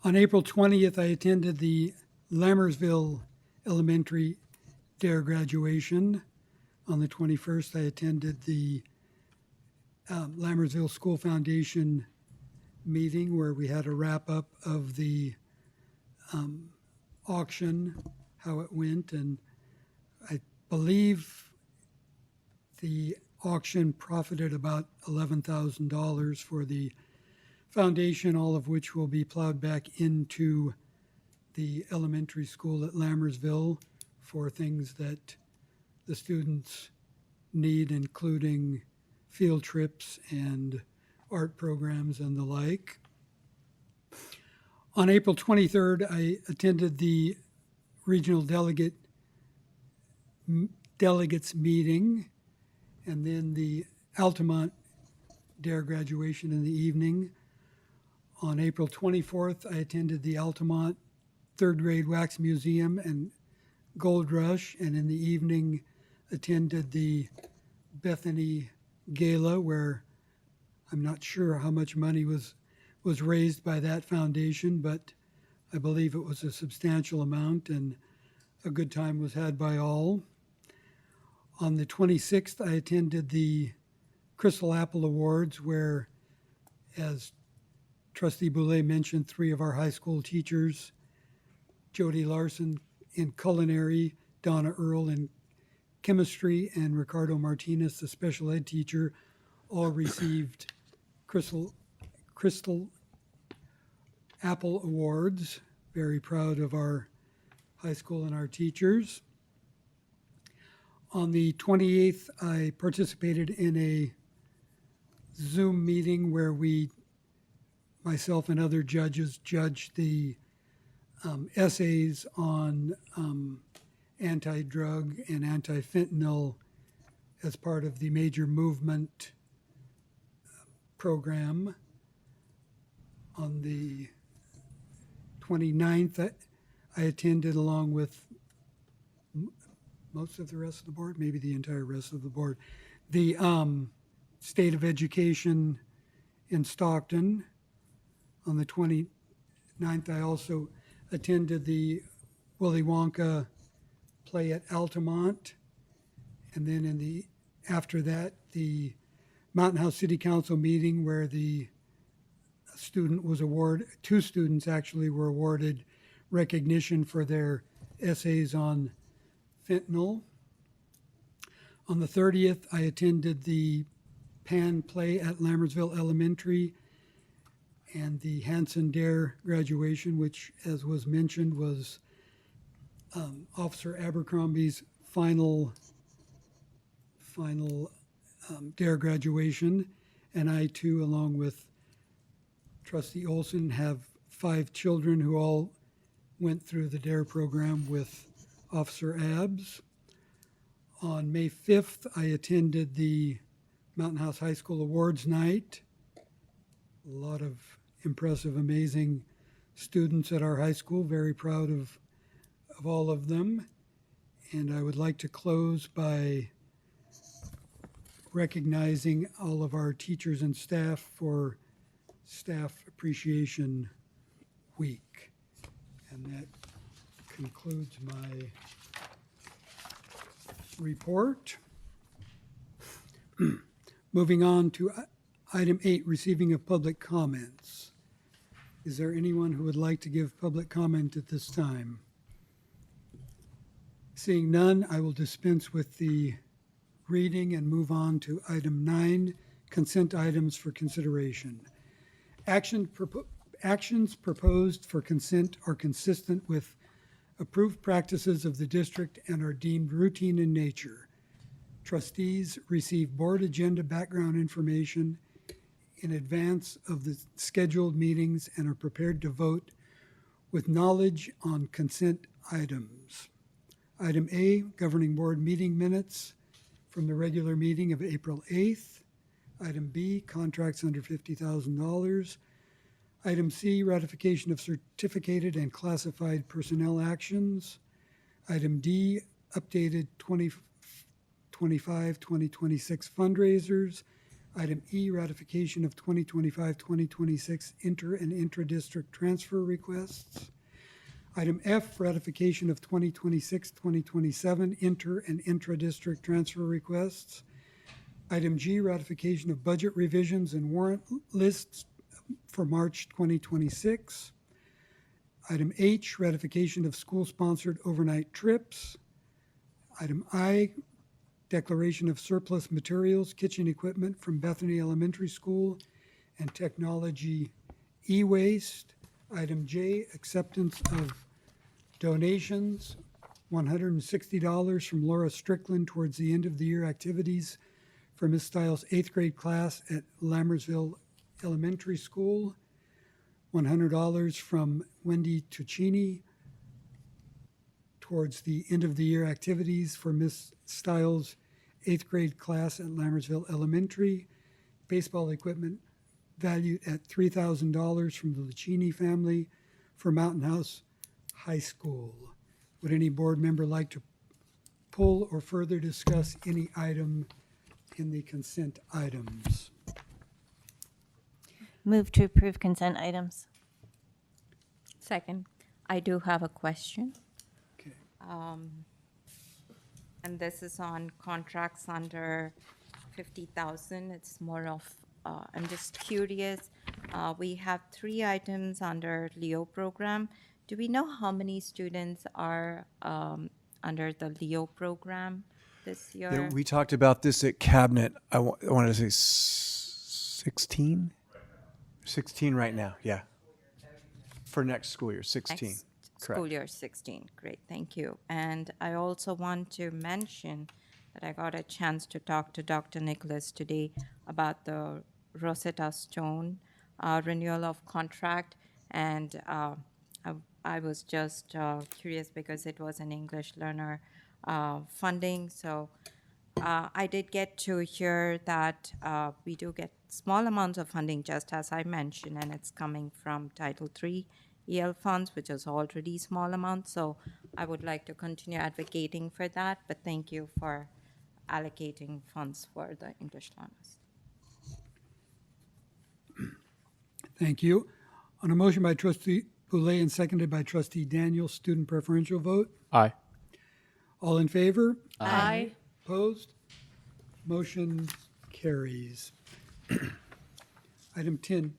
On April 20th, I attended the Lammersville Elementary Dare graduation. On the 21st, I attended the Lammersville School Foundation meeting where we had a wrap-up of the auction, how it went, and I believe the auction profited about $11,000 for the foundation, all of which will be plowed back into the elementary school at Lammersville for things that the students need, including field trips and art programs and the like. On April 23rd, I attended the regional delegates meeting and then the Altamont Dare graduation in the evening. On April 24th, I attended the Altamont third grade wax museum and gold rush, and in the evening attended the Bethany Gala, where I'm not sure how much money was raised by that foundation, but I believe it was a substantial amount and a good time was had by all. On the 26th, I attended the Crystal Apple Awards, where, as Trustee Boulay mentioned, 3 of our high school teachers, Jody Larson in culinary, Donna Earl in chemistry, and Ricardo Martinez, the special ed teacher, all received Crystal Apple Awards. Very proud of our high school and our teachers. On the 28th, I participated in a Zoom meeting where myself and other judges, judged the essays on anti-drug and anti-fentanyl as part of the Major Movement program. On the 29th, I attended, along with most of the rest of the board, maybe the entire rest of the board, the State of Education in Stockton. On the 29th, I also attended the Willy Wonka play at Altamont. And then after that, the Mountain House City Council meeting where the student was awarded, 2 students actually were awarded recognition for their essays on fentanyl. On the 30th, I attended the Pan play at Lammersville Elementary. and the Hanson Dare graduation, which, as was mentioned, was Officer Abercrombie's final Dare graduation. And I, too, along with Trustee Olson, have 5 children who all went through the Dare program with Officer Abbs. On May 5th, I attended the Mountain House High School Awards Night. A lot of impressive, amazing students at our high school. Very proud of all of them. And I would like to close by recognizing all of our teachers and staff for Staff Appreciation Week. And that concludes my report. Moving on to item 8, receiving of public comments. Is there anyone who would like to give public comment at this time? Seeing none, I will dispense with the reading and move on to item 9, consent items for consideration. Actions proposed for consent are consistent with approved practices of the district and are deemed routine in nature. Trustees receive board agenda background information in advance of the scheduled meetings and are prepared to vote with knowledge on consent items. Item A, Governing Board meeting minutes from the regular meeting of April 8th. Item B, contracts under $50,000. Item C, ratification of certificated and classified personnel actions. Item D, updated 2025-2026 fundraisers. Item E, ratification of 2025-2026 inter and intra-district transfer requests. Item F, ratification of 2026-2027 inter and intra-district transfer requests. Item G, ratification of budget revisions and warrant lists for March 2026. Item H, ratification of school-sponsored overnight trips. Item I, declaration of surplus materials, kitchen equipment from Bethany Elementary School and technology e-waste. Item J, acceptance of donations, $160 from Laura Strickland towards the end of the year activities for Ms. Stiles' 8th grade class at Lammersville Elementary School, $100 from Wendy Tuccini towards the end of the year activities for Ms. Stiles' 8th grade class at Lammersville Elementary, baseball equipment valued at $3,000 from the Tuccini family for Mountain House High School. Would any board member like to pull or further discuss any item in the consent items? Move to approve consent items. Second, I do have a question. Okay. And this is on contracts under 50,000. It's more of, I'm just curious. We have 3 items under Leo program. Do we know how many students are under the Leo program this year? Yeah, we talked about this at Cabinet. I wanted to say 16? 16 right now, yeah. For next school year, 16. Next Correct. school year 16. Great, thank you. And I also want to mention that I got a chance to talk to Dr. Nicholas today about the Rosetta Stone renewal of contract. And I was just curious because it was an English learner funding. So I did get to hear that we do get small amounts of funding, just as I mentioned, and it's coming from Title III EL funds, which is already small amounts. So I would like to continue advocating for that, but thank you for allocating funds for the English learners. Thank you. On a motion by Trustee Boulay and seconded by Trustee Daniel, student preferential vote. Aye. All in favor? Aye. Opposed? Motion carries. Item 10,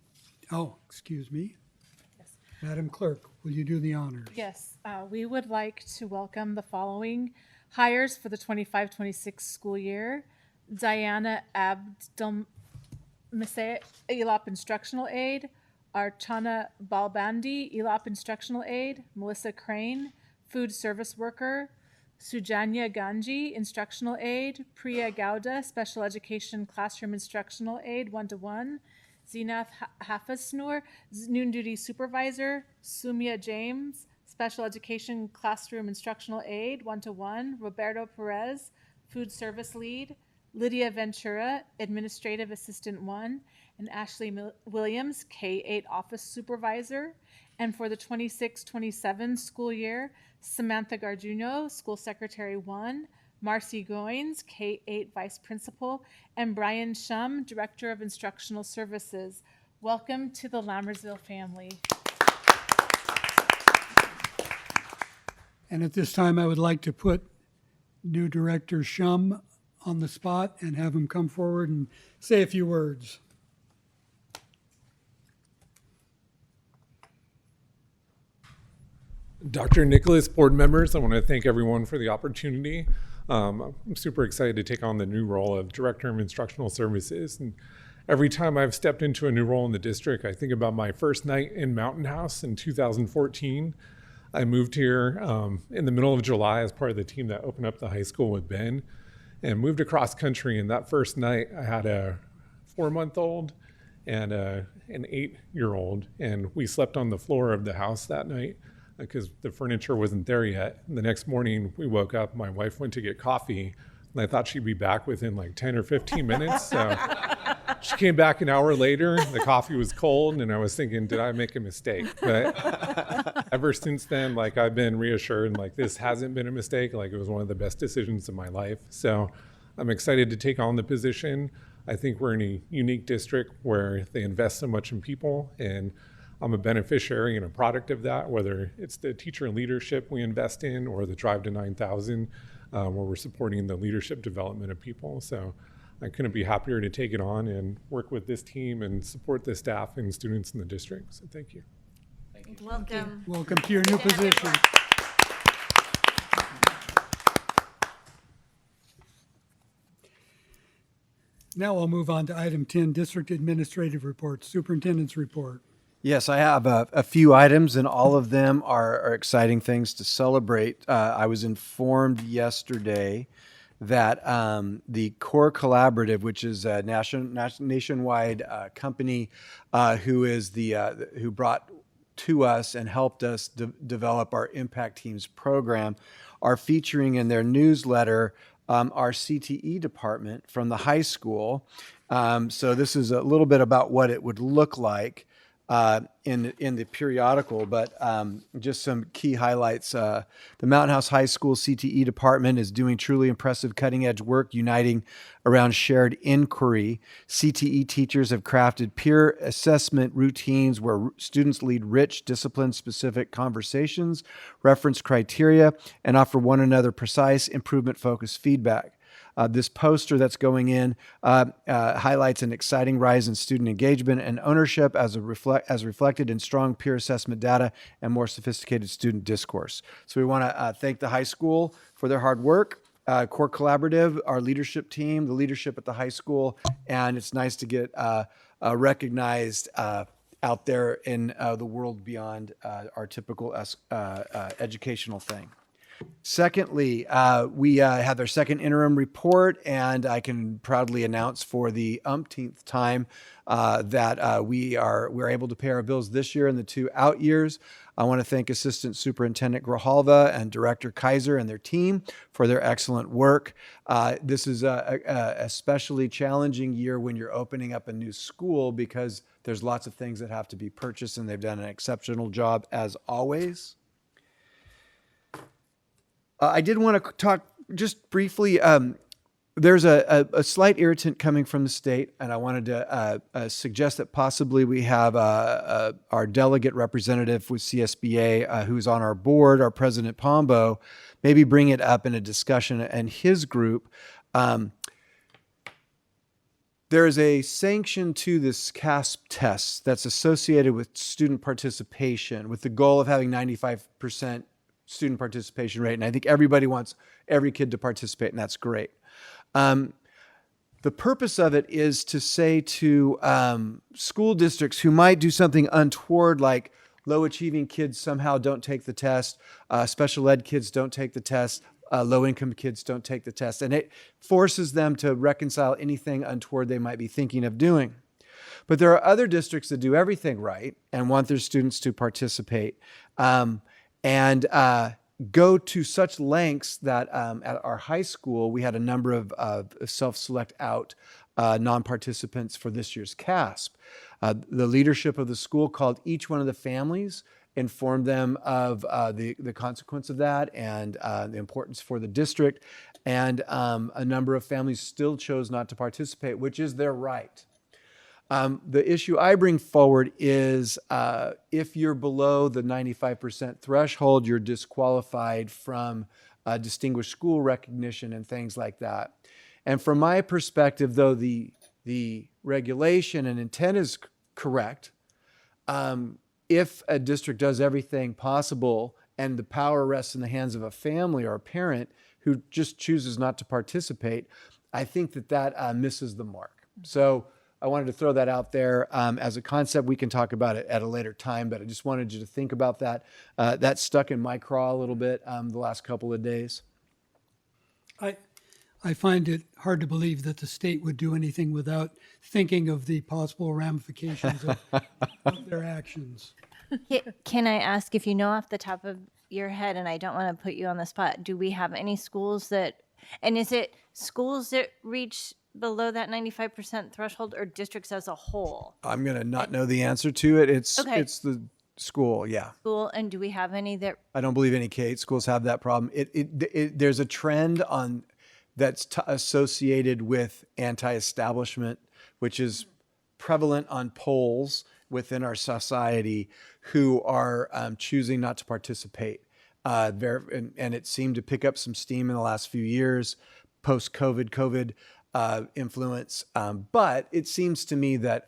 excuse me. Madam Clerk, will you do the honors? Yes, we would like to welcome the following hires for the 25-26 school year. Diana Abdelmaseh, ELOP Instructional Aide, Archana Balbandi, ELOP Instructional Aide, Melissa Crane, Food Service Worker, Sujanya Ganji, Instructional Aide, Priya Gowda, Special Education Classroom Instructional Aide, 1-to-1, Zinath Hafasnur, Noon Duty Supervisor, Sumia James, Special Education Classroom Instructional Aide, 1-to-1, Roberto Perez, Food Service Lead, Lydia Ventura, Administrative Assistant 1, and Ashley Williams, K-8 Office Supervisor. And for the 26-27 school year, Samantha Garduno, School Secretary 1, Marcy Goins, K-8 Vice Principal, and Brian Shum, Director of Instructional Services. Welcome to the Lammersville family. And at this time, I would like to put new Director Shum on the spot and have him come forward and say a few words. Dr. Nicholas, board members, I want to thank everyone for the opportunity. I'm super excited to take on the new role of Director of Instructional Services. And every time I've stepped into a new role in the district, I think about my first night in Mountain House in 2014. I moved here in the middle of July as part of the team that opened up the high school with Ben, and moved across country. And that first night, I had a 4-month-old and an 8-year-old, and we slept on the floor of the house that night because the furniture wasn't there yet. And the next morning, we woke up, my wife went to get coffee, and I thought she'd be back within like 10 or 15 minutes. So she came back an hour later, the coffee was cold, and I was thinking, did I make a mistake? But ever since then, like, I've been reassured, like, this hasn't been a mistake, like, it was one of the best decisions of my life. So I'm excited to take on the position. I think we're in a unique district where they invest so much in people, and I'm a beneficiary and a product of that, whether it's the teacher leadership we invest in or the Drive to 9,000, where we're supporting the leadership development of people. So I couldn't be happier to take it on and work with this team and support the staff and students in the district. So thank you. Thank you. Welcome. Welcome to your new position. Now I'll move on to item 10, District Administrative Report, Superintendent's Report. Yes, I have a few items, and all of them are exciting things to celebrate. I was informed yesterday that the Core Collaborative, which is a nationwide company who brought to us and helped us develop our Impact Teams program, are featuring in their newsletter our CTE department from the high school. So this is a little bit about what it would look like in the periodical, but just some key highlights. The Mountain House High School CTE department is doing truly impressive cutting-edge work, uniting around shared inquiry. CTE teachers have crafted peer assessment routines where students lead rich, discipline-specific conversations, reference criteria, and offer one another precise, improvement-focused feedback. This poster that's going in highlights an exciting rise in student engagement and ownership as reflected in strong peer assessment data and more sophisticated student discourse. So we want to thank the high school for their hard work, Core Collaborative, our leadership team, the leadership at the high school, and it's nice to get recognized out there in the world beyond our typical educational thing. Secondly, we have our second interim report, and I can proudly announce for the umpteenth time that we're able to pay our bills this year and the 2 out years. I want to thank Assistant Superintendent Grijalva and Director Kaiser and their team for their excellent work. This is a especially challenging year when you're opening up a new school because there's lots of things that have to be purchased, and they've done an exceptional job as always. I did want to talk just briefly. There's a slight irritant coming from the state, and I wanted to suggest that possibly we have our delegate representative with CSBA who's on our board, our President Pombo, maybe bring it up in a discussion and his group. There is a sanction to this CASP test that's associated with student participation with the goal of having 95% student participation rate. And I think everybody wants every kid to participate, and that's great. The purpose of it is to say to school districts who might do something untoward, like low achieving kids somehow don't take the test, special ed kids don't take the test, low income kids don't take the test, and it forces them to reconcile anything untoward they might be thinking of doing. But there are other districts that do everything right and want their students to participate, and go to such lengths that at our high school, we had a number of self-select out non-participants for this year's CASP. The leadership of the school called each one of the families, informed them of the consequence of that and the importance for the district. And a number of families still chose not to participate, which is their right. The issue I bring forward is if you're below the 95% threshold, you're disqualified from distinguished school recognition and things like that. And from my perspective, though the regulation and intent is correct, if a district does everything possible and the power rests in the hands of a family or a parent who just chooses not to participate, I think that misses the mark. So I wanted to throw that out there as a concept. We can talk about it at a later time, but I just wanted you to think about that. That stuck in my craw a little bit the last couple of days. I find it hard to believe that the state would do anything without thinking of the possible ramifications of their actions. Can I ask, if you know off the top of your head, and I don't want to put you on the spot, do we have any schools that, and is it schools that reach below that 95% threshold or districts as a whole? I'm going to not know the answer to it. It's Okay. it's the school, yeah. School, and do we have any that? I don't believe any K-8 schools have that problem. There's a trend that's associated with anti-establishment, which is prevalent on polls within our society who are choosing not to participate. And it seemed to pick up some steam in the last few years, post-COVID influence. But it seems to me that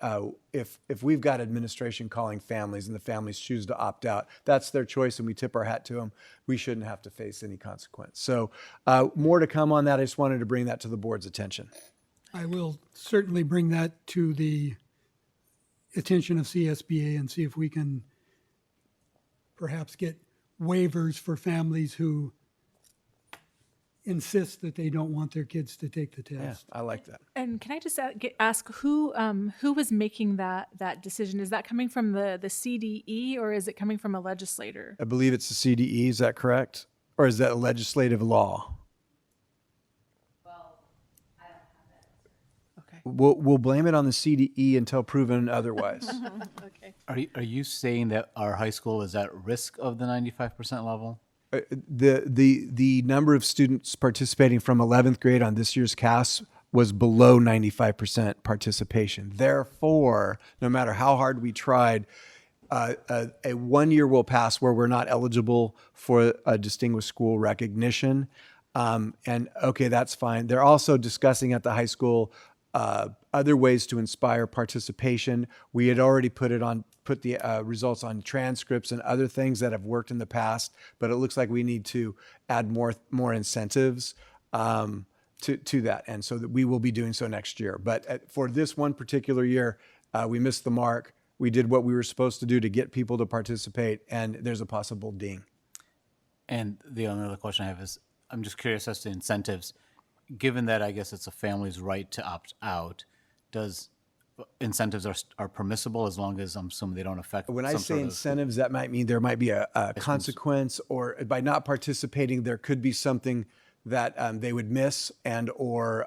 if we've got administration calling families and the families choose to opt out, that's their choice and we tip our hat to them. We shouldn't have to face any consequence. So more to come on that. I just wanted to bring that to the board's attention. I will certainly bring that to the attention of CSBA and see if we can perhaps get waivers for families who insist that they don't want their kids to take the test. Yeah, I like that. And can I just ask who was making that decision? Is that coming from the CDE or is it coming from a legislator? I believe it's the CDE, is that correct? Or is that a legislative law? We'll blame it on the CDE until proven otherwise. Okay. Are you saying that our high school is at risk of the 95% level? The number of students participating from 11th grade on this year's CAS was below 95% participation. Therefore, no matter how hard we tried, a 1 year will pass where we're not eligible for a distinguished school recognition. And okay, that's fine. They're also discussing at the high school other ways to inspire participation. We had already put the results on transcripts and other things that have worked in the past, but it looks like we need to add more incentives to that. And so that we will be doing so next year. But for this one particular year, we missed the mark. We did what we were supposed to do to get people to participate, and there's a possible ding. And the only other question I have is, I'm just curious as to incentives. Given that I guess it's a family's right to opt out, does incentives are permissible as long as I'm assuming they don't affect When I some say sort of- incentives, that might mean there might be a consequence, or by not participating, there could be something that they would miss and or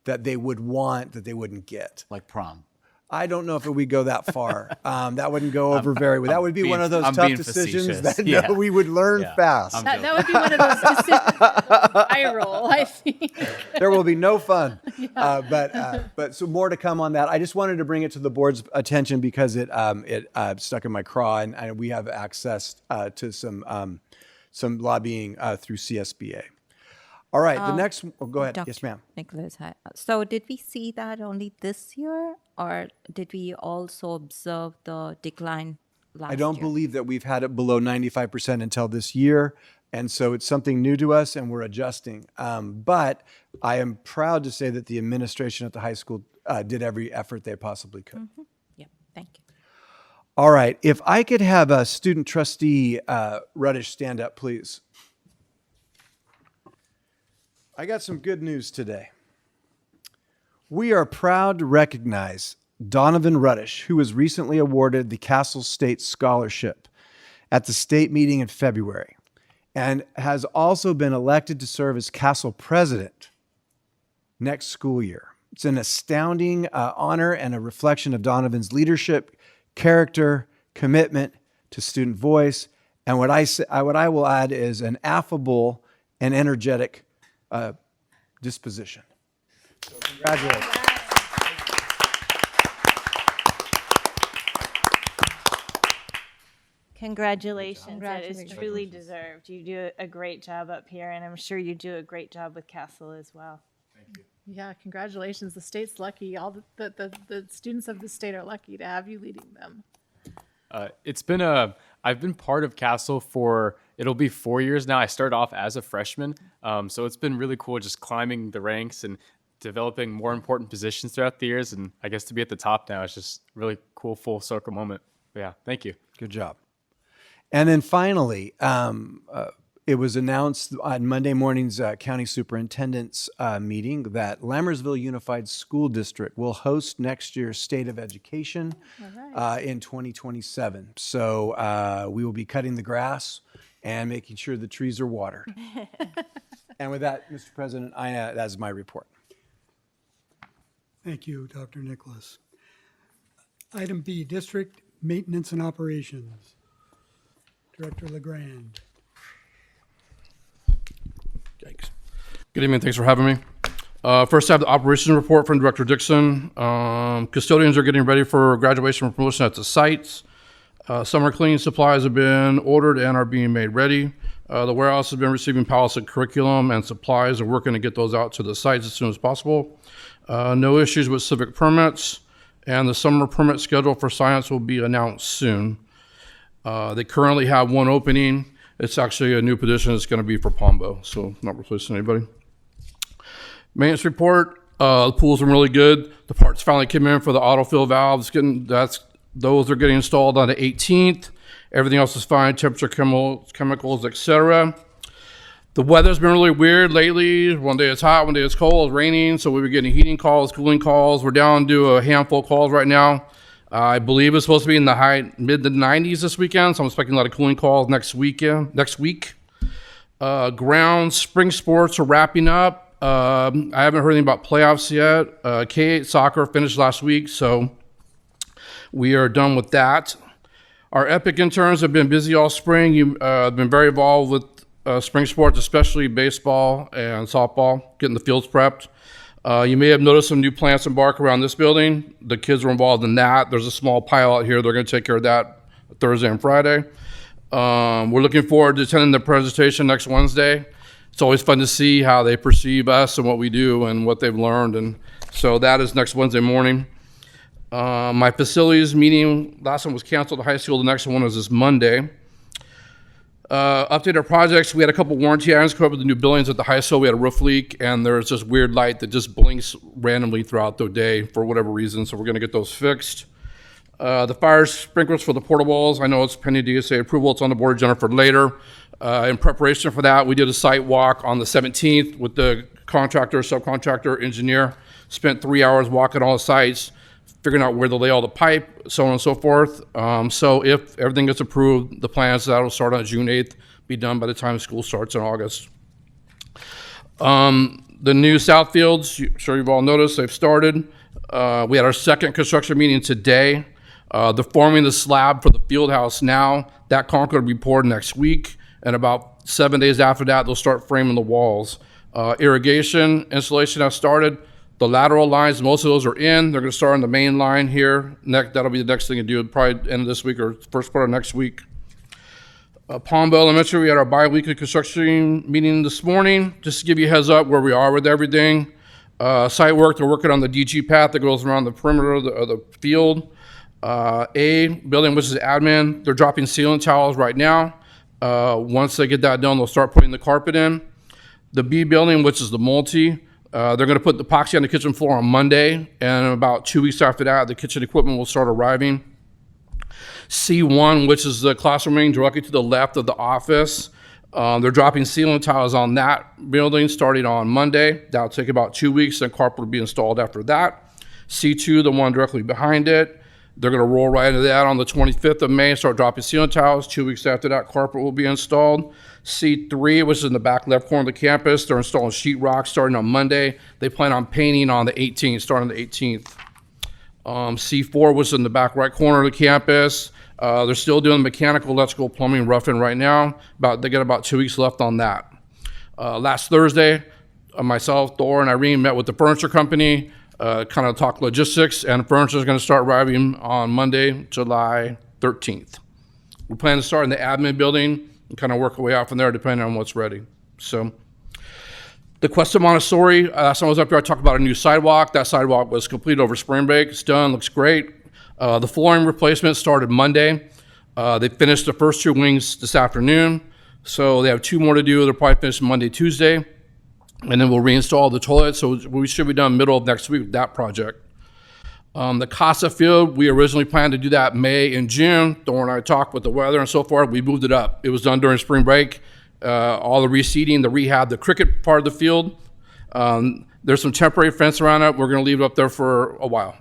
that they would want that they wouldn't get. Like prom. I don't know if we go that far. That wouldn't go over very well. That would be one of those I'm tough being decisions facetious. that Yeah. we would learn Yeah. fast. That would be one of those specific eye roll, I think. There will be no fun. But so more to come on that. I just wanted to bring it to the board's attention because it stuck in my craw, and we have access to some lobbying through CSBA. All right, the next. Oh, go ahead. Dr. Yes, ma'am. Nicholas, hi. So did we see that only this year, or did we also observe the decline last year? I don't believe that we've had it below 95% until this year. And so it's something new to us, and we're adjusting. But I am proud to say that the administration at the high school did every effort they possibly could. Yep, thank you. All right. If I could have a student trustee Ruddish stand up, please. I got some good news today. We are proud to recognize Donovan Ruddish, who was recently awarded the Castle State Scholarship at the state meeting in February, and has also been elected to serve as Castle President next school year. It's an astounding honor and a reflection of Donovan's leadership, character, commitment to student voice, and what I will add is an affable and energetic disposition. So congratulations. Congratulations. That is truly deserved. You do a great job up here, and I'm sure you do a great job with Castle as well. Yeah, congratulations. The state's lucky. All the students of the state are lucky to have you leading them. I've been part of Castle for, it'll be 4 years now. I started off as a freshman. So it's been really cool just climbing the ranks and developing more important positions throughout the years. And I guess to be at the top now is just really cool, full circle moment. But yeah, thank you. Good job. And then finally, it was announced on Monday morning's county superintendent's meeting that Lammersville Unified School District will host next year's State of Education in 2027. So we will be cutting the grass and making sure the trees are watered. And with that, Mr. President, that's my report. Thank you, Dr. Nicholas. Item B, District Maintenance and Operations. Director LeGrand. Yikes. Good evening. Thanks for having me. First, I have the operations report from Director Dixon. Custodians are getting ready for graduation and promotion at the sites. Summer cleaning supplies have been ordered and are being made ready. The warehouse has been receiving pallets of curriculum and supplies and working to get those out to the sites as soon as possible. No issues with civic permits, and the summer permit schedule for science will be announced soon. They currently have one opening. It's actually a new position. It's going to be for Pombo, so not replacing anybody. Maintenance report, the pools are really good. The parts finally came in for the autofill valves. Those are getting installed on the 18th. Everything else is fine, temperature, chemicals, etc. The weather's been really weird lately. One day it's hot, one day it's cold, it's raining, so we've been getting heating calls, cooling calls. We're down to a handful of calls right now. I believe it's supposed to be in the mid to 90s this weekend, so I'm expecting a lot of cooling calls next week. Ground spring sports are wrapping up. I haven't heard anything about playoffs yet. K8 soccer finished last week, so we are done with that. Our EPIC interns have been busy all spring. You've been very involved with spring sports, especially baseball and softball, getting the fields prepped. You may have noticed some new plants and bark around this building. The kids were involved in that. There's a small pile out here. They're going to take care of that Thursday and Friday. We're looking forward to attending the presentation next Wednesday. It's always fun to see how they perceive us and what we do and what they've learned. And so that is next Wednesday morning. My facilities meeting, last one was canceled at high school. The next one is this Monday. Update our projects. We had a couple warranty items come up with the new buildings at the high school. We had a roof leak, and there's this weird light that just blinks randomly throughout the day for whatever reason, so we're going to get those fixed. The fire sprinklers for the portables, I know it's pending DSA approval. It's on the board agenda for later. In preparation for that, we did a site walk on the 17th with the contractor, subcontractor, engineer. Spent 3 hours walking all the sites, figuring out where to lay all the pipe, so on and so forth. So if everything gets approved, the plan is that'll start on June 8th, be done by the time school starts in August. The new south fields, I'm sure you've all noticed, they've started. We had our second construction meeting today. They're forming the slab for the field house now. That concrete will be poured next week, and about 7 days after that, they'll start framing the walls. Irrigation installation has started. The lateral lines, most of those are in. They're going to start on the main line here. That'll be the next thing to do, probably end of this week or first part of next week. Palmville Elementary, we had our bi-weekly construction meeting this morning. Just to give you a heads up where we are with everything. Site work, they're working on the DG path that goes around the perimeter of the field. A building, which is admin, they're dropping ceiling tiles right now. Once they get that done, they'll start putting the carpet in. The B building, which is the multi, they're going to put the epoxy on the kitchen floor on Monday, and about 2 weeks after that, the kitchen equipment will start arriving. C1, which is the classroom wing directly to the left of the office, they're dropping ceiling tiles on that building starting on Monday. That'll take about 2 weeks, and carpet will be installed after that. C2, the one directly behind it, they're going to roll right into that on the 25th of May and start dropping ceiling tiles. 2 weeks after that, carpet will be installed. C3, which is in the back left corner of the campus, they're installing sheetrock starting on Monday. They plan on painting on the 18th, starting the 18th. C4 was in the back right corner of the campus. They're still doing mechanical, electrical, plumbing, roughing right now. They got about 2 weeks left on that. Last Thursday, myself, Thor, and Irene met with the furniture company, kind of talk logistics, and furniture is going to start arriving on Monday, July 13th. We plan to start in the admin building and kind of work our way out from there depending on what's ready. So the Cuesta Montessori, last time I was up here, I talked about a new sidewalk. That sidewalk was completed over spring break. It's done, looks great. The flooring replacement started Monday. They finished the first 2 wings this afternoon, so they have 2 more to do. They'll probably finish Monday, Tuesday, and then we'll reinstall the toilet, so we should be done middle of next week with that project. The Casa field, we originally planned to do that May and June. Thor and I talked with the weather and so forth. We moved it up. It was done during spring break. All the reseeding, the rehab, the cricket part of the field. There's some temporary fence around it. We're going to leave it up there for a while,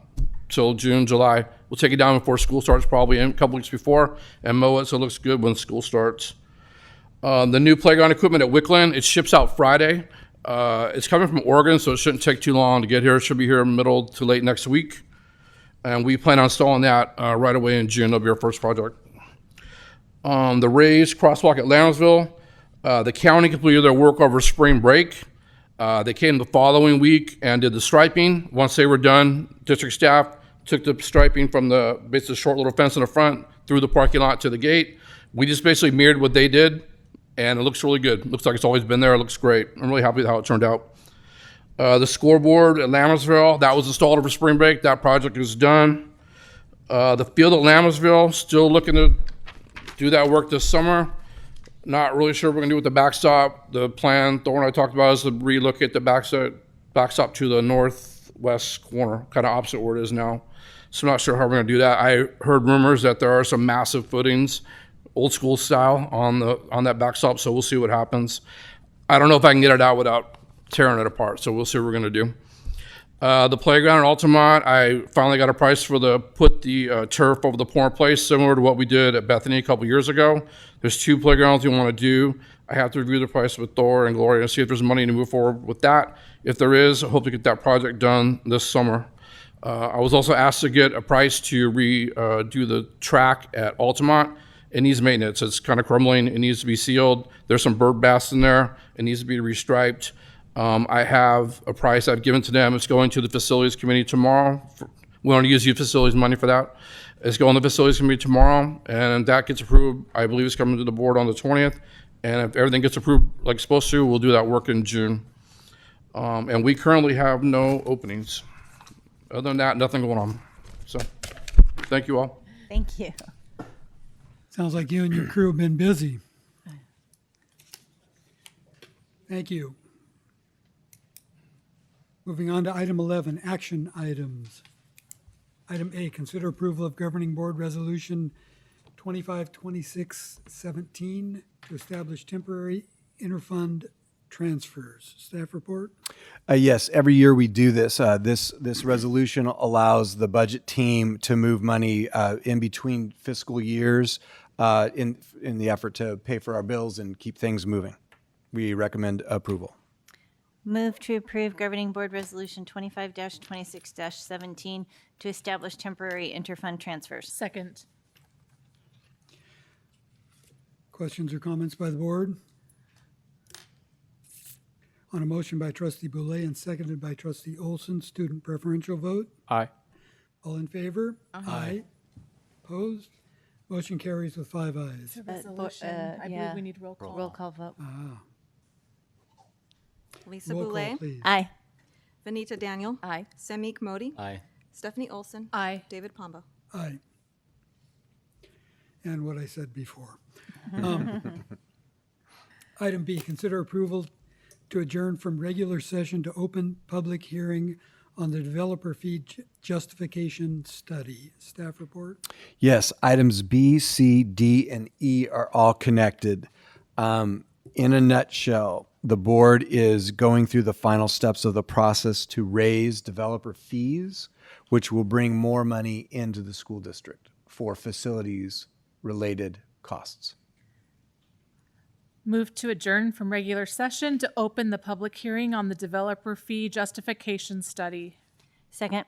till June, July. We'll take it down before school starts, probably a couple weeks before, and mow it so it looks good when school starts. The new playground equipment at Wickland, it ships out Friday. It's coming from Oregon, so it shouldn't take too long to get here. It should be here middle to late next week. And we plan on installing that right away in June. That'll be our first project. The raised crosswalk at Lammersville, the county completed their work over spring break. They came the following week and did the striping. Once they were done, district staff took the striping from the basically short little fence in the front through the parking lot to the gate. We just basically mirrored what they did, and it looks really good. It looks like it's always been there. It looks great. I'm really happy with how it turned out. The scoreboard at Lammersville, that was installed over spring break. That project is done. The field at Lammersville, still looking to do that work this summer. Not really sure what we're gonna do with the backstop. The plan Thor and I talked about is to relocate the backstop to the northwest corner, kind of opposite where it is now. So I'm not sure how we're gonna do that. I heard rumors that there are some massive footings, old school style, on that backstop, so we'll see what happens. I don't know if I can get it out without tearing it apart, so we'll see what we're gonna do. The playground at Altamont, I finally got a price for put the turf over the pouring place, similar to what we did at Bethany a couple years ago. There's 2 playgrounds we want to do. I have to review the price with Thor and Gloria and see if there's money to move forward with that. If there is, I hope to get that project done this summer. I was also asked to get a price to redo the track at Altamont. It needs maintenance. It's kind of crumbling. It needs to be sealed. There's some bird baths in there. It needs to be restriped. I have a price I've given to them. It's going to the facilities committee tomorrow. We want to use the facilities money for that. It's going to the facilities committee tomorrow, and that gets approved. I believe it's coming to the board on the 20th. And if everything gets approved like it's supposed to, we'll do that work in June. And we currently have no openings. Other than that, nothing going on. So, thank you all. Thank you. Sounds like you and your crew have been busy. Thank you. Moving on to item 11, action items. Item A, consider approval of Governing Board Resolution 252617 to establish temporary interfund transfers. Staff report? Yes, every year we do this. This resolution allows the budget team to move money in between fiscal years in the effort to pay for our bills and keep things moving. We recommend approval. Move to approve Governing Board Resolution 25-26-17 to establish temporary interfund transfers. Second. Questions or comments by the board? On a motion by Trustee Boulay and seconded by Trustee Olson, student preferential vote. Aye. All in favor? Aye. Opposed? Motion carries with 5 ayes. Resolution. I believe we need roll call. Roll call vote. Lisa Roll call, Boulay. please. Aye. Vanita Daniel. Aye. Samik Modi. Aye. Stephanie Olson. Aye. David Pombo. Aye. And what I said before. Item B, consider approval to adjourn from regular session to open public hearing on the developer fee justification study. Staff report? Yes, items B, C, D, and E are all connected. In a nutshell, the board is going through the final steps of the process to raise developer fees, which will bring more money into the school district for facilities-related costs. Move to adjourn from regular session to open the public hearing on the developer fee justification study. Second.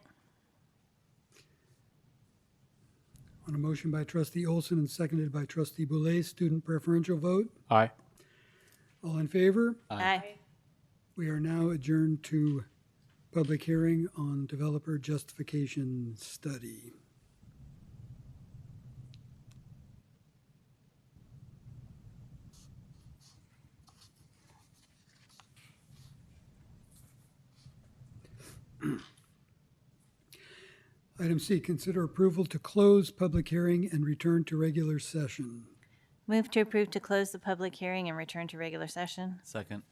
On a motion by trustee Olson and seconded by trustee Boulay, student preferential vote. Aye. All in favor? Aye. We are now adjourned to public hearing on developer justification study. Item C, consider approval to close public hearing and return to regular session. Move to approve to close the public hearing and return to regular session. Second.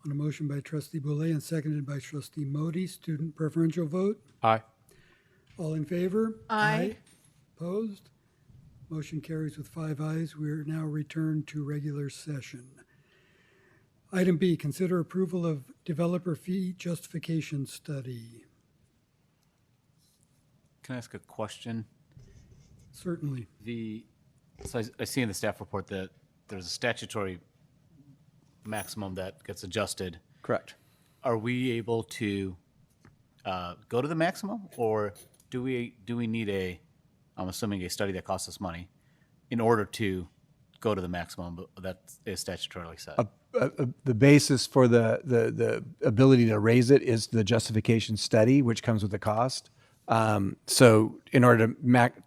On a motion by trustee Boulay and seconded by trustee Modi, student preferential vote. Aye. All in favor? Aye. Opposed? Motion carries with 5 ayes. We are now returned to regular session. Item B, consider approval of developer fee justification study. Can I ask a question? Certainly. So I see in the staff report that there's a statutory maximum that gets adjusted. Correct. Are we able to go to the maximum, or do we need I'm assuming a study that costs us money in order to go to the maximum that is statutorily set? The basis for the ability to raise it is the justification study, which comes with a cost. So in order to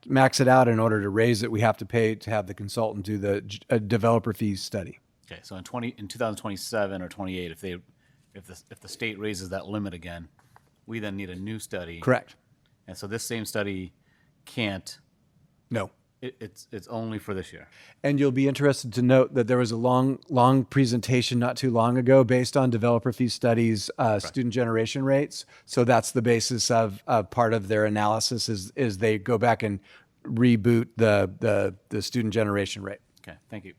max it out, in order to raise it, we have to pay to have the consultant do the developer fees study. Okay, so in 2027 or 28, if the state raises that limit again, we then need a new study. Correct. And so this same study can't. No. It's only for this year. And you'll be interested to note that there was a long presentation not too long ago based on developer fee studies, student generation rates. So that's the basis of part of their analysis is they go back and reboot the student generation rate. Okay, thank you.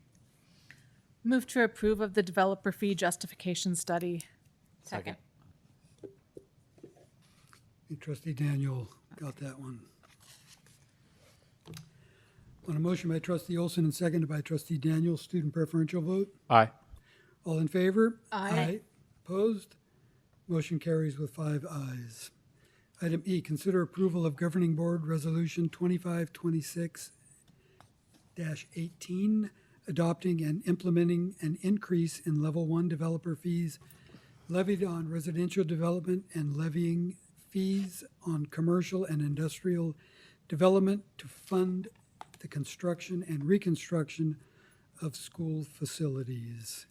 Move to approve of the developer fee justification study. Second. Trustee Daniel got that one. On a motion by trustee Olson and seconded by trustee Daniel, student preferential vote. Aye. All in favor? Aye. Opposed? Motion carries with 5 ayes. Item E, consider approval of Governing Board Resolution 2526-18, adopting and implementing an increase in Level 1 developer fees levied on residential development and levying fees on commercial and industrial development to fund the construction and reconstruction of school facilities.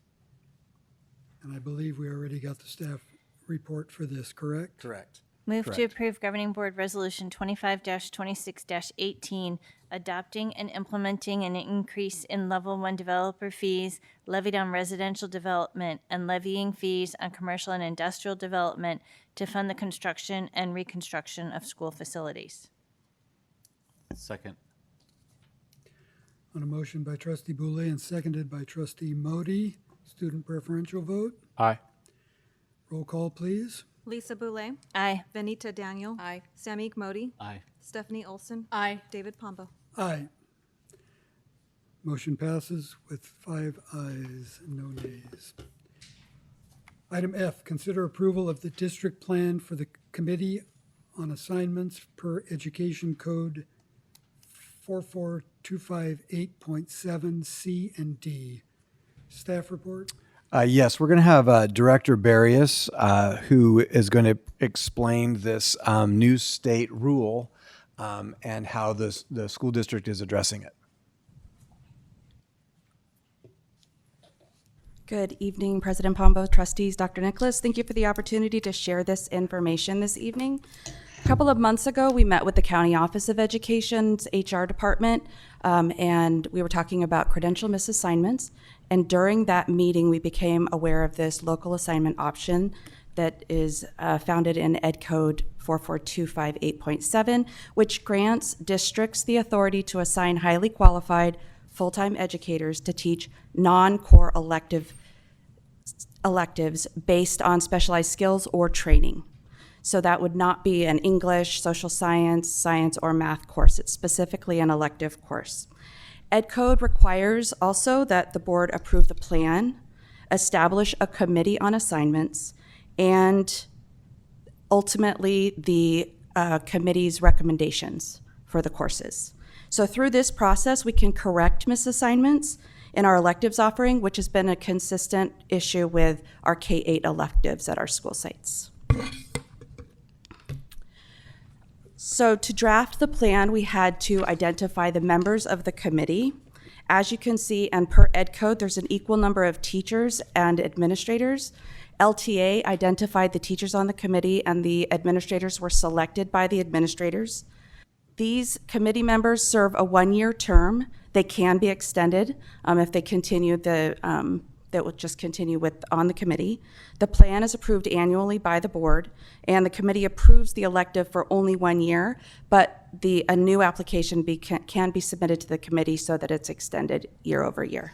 And I believe we already got the staff report for this, correct? Correct. Move to approve Governing Board Resolution 25-26-18, adopting and implementing an increase in Level 1 developer fees levied on residential development and levying fees on commercial and industrial development to fund the construction and reconstruction of school facilities. Second. On a motion by trustee Boulay and seconded by trustee Modi, student preferential vote. Aye. Roll call, please. Lisa Boulay. Aye. Benita Daniel. Aye. Samik Modi. Aye. Stephanie Olson. Aye. David Pombo. Aye. Motion passes with 5 ayes and no nays. Item F, consider approval of the district plan for the Committee on Assignments per Education Code 44258.7 C and D. Staff report? Yes, we're going to have Director Barrios, who is going to explain this new state rule and how the school district is addressing it. Good evening, President Pombo, trustees, Dr. Nicholas. Thank you for the opportunity to share this information this evening. A couple of months ago, we met with the County Office of Education's HR department, and we were talking about credential misassignments. And during that meeting, we became aware of this local assignment option that is founded in Ed Code 44258.7, which grants districts the authority to assign highly qualified full-time educators to teach non-core electives based on specialized skills or training. So that would not be an English, social science, science, or math course. It's specifically an elective course. Ed Code requires also that the board approve the plan, establish a committee on assignments, and ultimately the committee's recommendations for the courses. So through this process, we can correct misassignments in our electives offering, which has been a consistent issue with our K-8 electives at our school sites. So to draft the plan, we had to identify the members of the committee. As you can see, and per Ed Code, there's an equal number of teachers and administrators. LTA identified the teachers on the committee, and the administrators were selected by the administrators. These committee members serve a one-year term. They can be extended if they continue that will just continue on the committee. The plan is approved annually by the board, and the committee approves the elective for only 1 year, but a new application can be submitted to the committee so that it's extended year over year.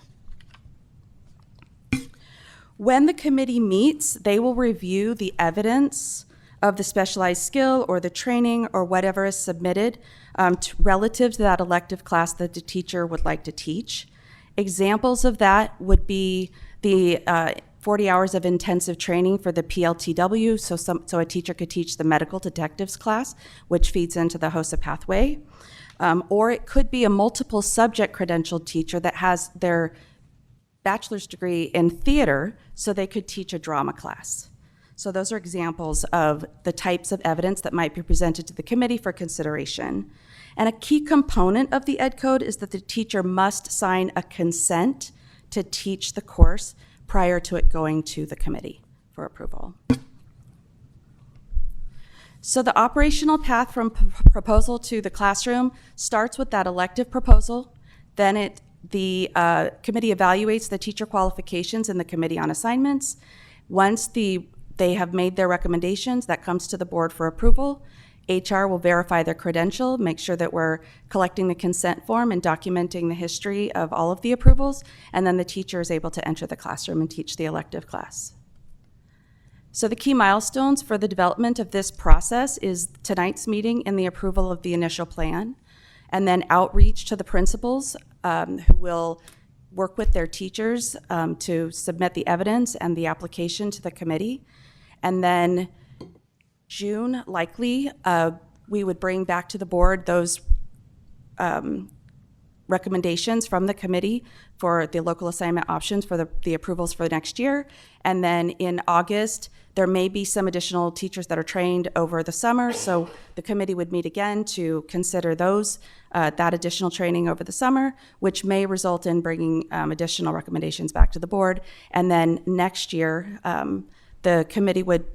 When the committee meets, they will review the evidence of the specialized skill or the training or whatever is submitted relative to that elective class that the teacher would like to teach. Examples of that would be the 40 hours of intensive training for the PLTW, so a teacher could teach the medical detectives class, which feeds into the HOSA pathway. Or it could be a multiple subject credentialed teacher that has their bachelor's degree in theater, so they could teach a drama class. So those are examples of the types of evidence that might be presented to the committee for consideration. And a key component of the Ed Code is that the teacher must sign a consent to teach the course prior to it going to the committee for approval. So the operational path from proposal to the classroom starts with that elective proposal. Then the committee evaluates the teacher qualifications in the committee on assignments. Once they have made their recommendations, that comes to the board for approval. HR will verify their credential, make sure that we're collecting the consent form and documenting the history of all of the approvals, and then the teacher is able to enter the classroom and teach the elective class. So the key milestones for the development of this process is tonight's meeting and the approval of the initial plan, and then outreach to the principals who will work with their teachers to submit the evidence and the application to the committee. And then June, likely, we would bring back to the board those recommendations from the committee for the local assignment options for the approvals for the next year. And then in August, there may be some additional teachers that are trained over the summer, so the committee would meet again to consider that additional training over the summer, which may result in bringing additional recommendations back to the board. And then next year, the committee would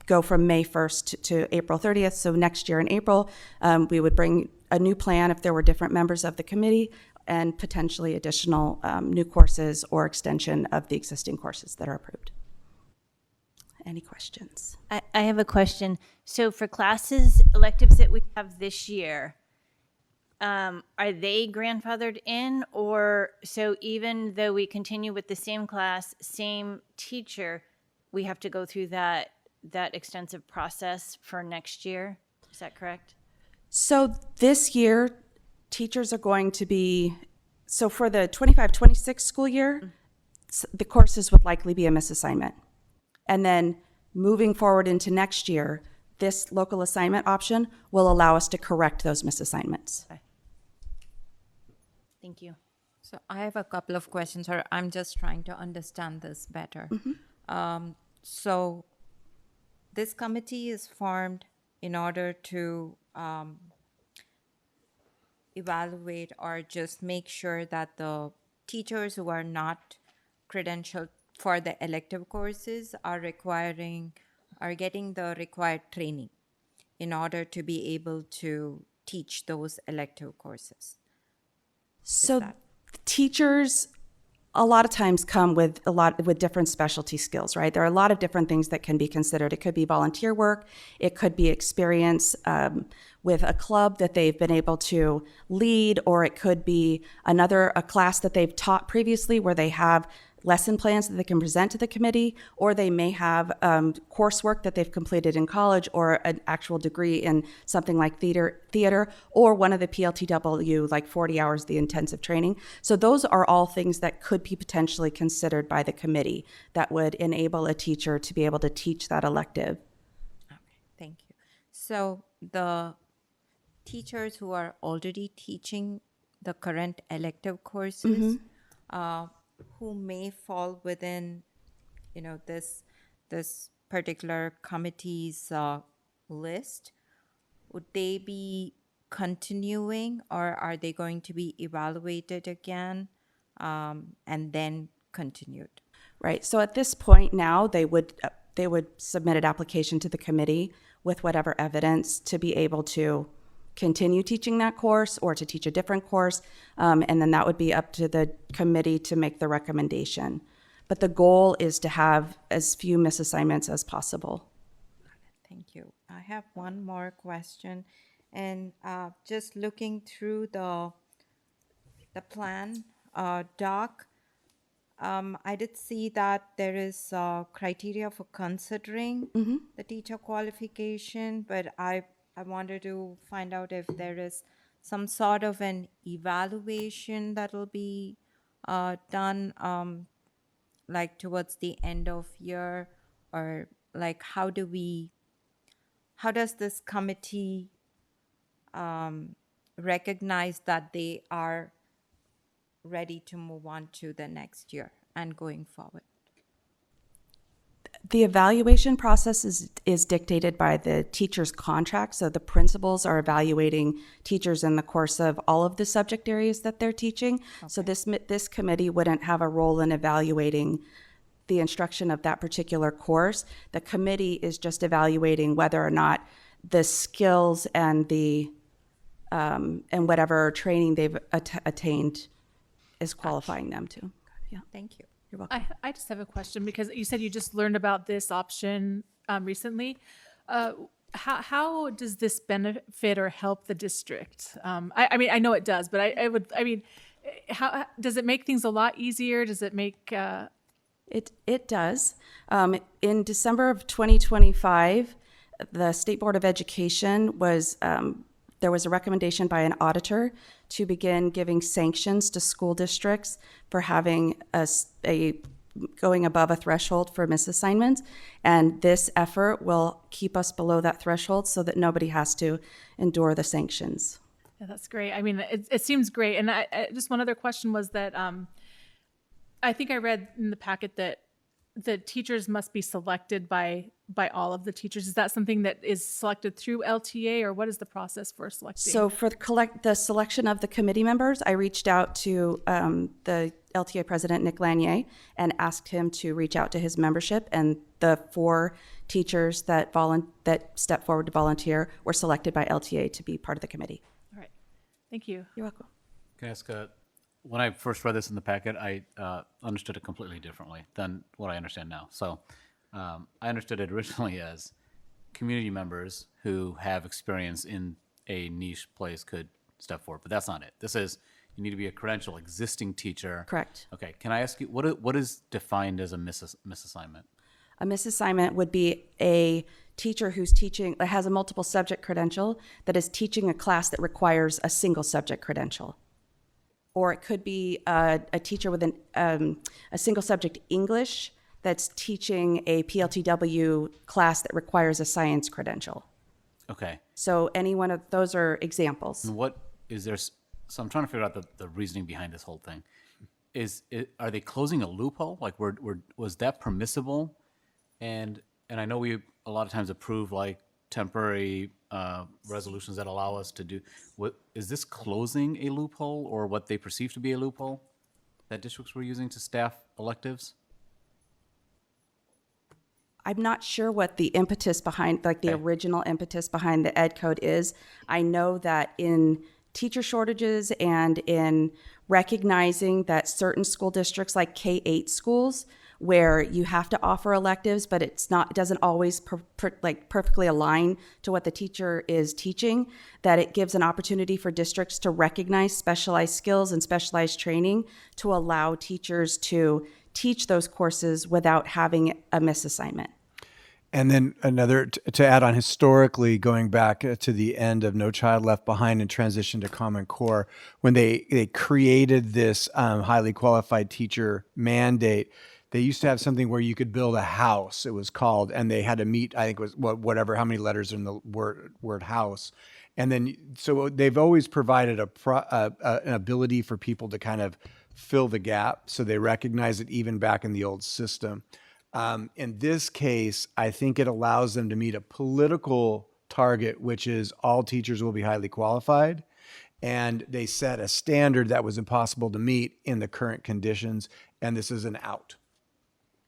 go from May 1st to April 30th. So next year in April, we would bring a new plan if there were different members of the committee and potentially additional new courses or extension of the existing courses that are approved. Any questions? I have a question. So for electives that we have this year, are they grandfathered in, or so even though we continue with the same class, same teacher, we have to go through that extensive process for next year? Is that correct? So this year, teachers are going to be, so for the 25-26 school year, the courses would likely be a misassignment. And then moving forward into next year, this local assignment option will allow us to correct those misassignments. Okay. Thank you. So I have a couple of questions, or I'm just trying to understand this better. So this committee is formed in order to evaluate or just make sure that the teachers who are not credentialed for the elective courses are getting the required training. in order to be able to teach those elective courses? So teachers a lot of times come with different specialty skills, right? There are a lot of different things that can be considered. It could be volunteer work, it could be experience with a club that they've been able to lead, or it could be a class that they've taught previously where they have lesson plans that they can present to the committee, or they may have coursework that they've completed in college, or an actual degree in something like theater, or one of the PLTW, like 40 hours, the intensive training. So those are all things that could be potentially considered by the committee that would enable a teacher to be able to teach that elective. Okay, thank you. So the teachers who are already teaching the current elective courses, who may fall within, this particular committee's list, would they be continuing, or are they going to be evaluated again and then continued? Right. So at this point now, they would submit an application to the committee with whatever evidence to be able to continue teaching that course or to teach a different course, and then that would be up to the committee to make the recommendation. But the goal is to have as few misassignments as possible. Thank you. I have one more question, and just looking through the plan doc, I did see that there is criteria for considering the teacher qualification, but I wanted to find out if there is some sort of an evaluation that will be done, like towards the end of year, or like how does this committee recognize that they are ready to move on to the next year and going forward? The evaluation process is dictated by the teacher's contract. So the principals are evaluating teachers in the course of all of the subject areas that they're teaching. Okay. So this committee wouldn't have a role in evaluating the instruction of that particular course. The committee is just evaluating whether or not the skills and the and whatever training they've attained is qualifying them to. Yeah. Thank you. You're welcome. I just have a question, because you said you just learned about this option recently. How does this benefit or help the district? I mean, I know it does, but how does it make things a lot easier? Does it make It does. In December of 2025, the State Board of Education there was a recommendation by an auditor to begin giving sanctions to school districts for having going above a threshold for misassignments. And this effort will keep us below that threshold so that nobody has to endure the sanctions. Yeah, that's great. I mean, it seems great. And just one other question was that I think I read in the packet that the teachers must be selected by all of the teachers. Is that something that is selected through LTA, or what is the process for selecting? So for the selection of the committee members, I reached out to the LTA president, Nick Lanier, and asked him to reach out to his membership, and the 4 teachers that stepped forward to volunteer were selected by LTA to be part of the committee. All right. Thank you. You're welcome. Can I ask when I first read this in the packet, I understood it completely differently than what I understand now. So I understood it originally as community members who have experience in a niche place could step forward, but that's not it. This is, you need to be a credential existing teacher. Correct. Okay, can I ask you, what is defined as a misassignment? A misassignment would be a teacher who's teaching, that has a multiple subject credential, that is teaching a class that requires a single subject credential. Or it could be a teacher with a single subject English that's teaching a PLTW class that requires a science credential. Okay. So any one of those are examples. And what is there? So I'm trying to figure out the reasoning behind this whole thing. Are they closing a loophole? Like, was that permissible? And I know we a lot of times approve like temporary resolutions that allow us to do. What is this closing a loophole, or what they perceive to be a loophole that districts were using to staff electives? I'm not sure what the impetus behind, like the original impetus behind the ed code is. I know that in teacher shortages and in recognizing that certain school districts, like K-8 schools, where you have to offer electives, but it doesn't always perfectly align to what the teacher is teaching, that it gives an opportunity for districts to recognize specialized skills and specialized training to allow teachers to teach those courses without having a misassignment. And then another, to add on, historically, going back to the end of No Child Left Behind and transition to Common Core, when they created this highly qualified teacher mandate, they used to have something where you could build a house, it was called, and they had to meet, I think it was whatever, how many letters in the word house. And then, so they've always provided an ability for people to kind of fill the gap. So they recognize it even back in the old system. In this case, I think it allows them to meet a political target, which is all teachers will be highly qualified. And they set a standard that was impossible to meet in the current conditions. And this is an out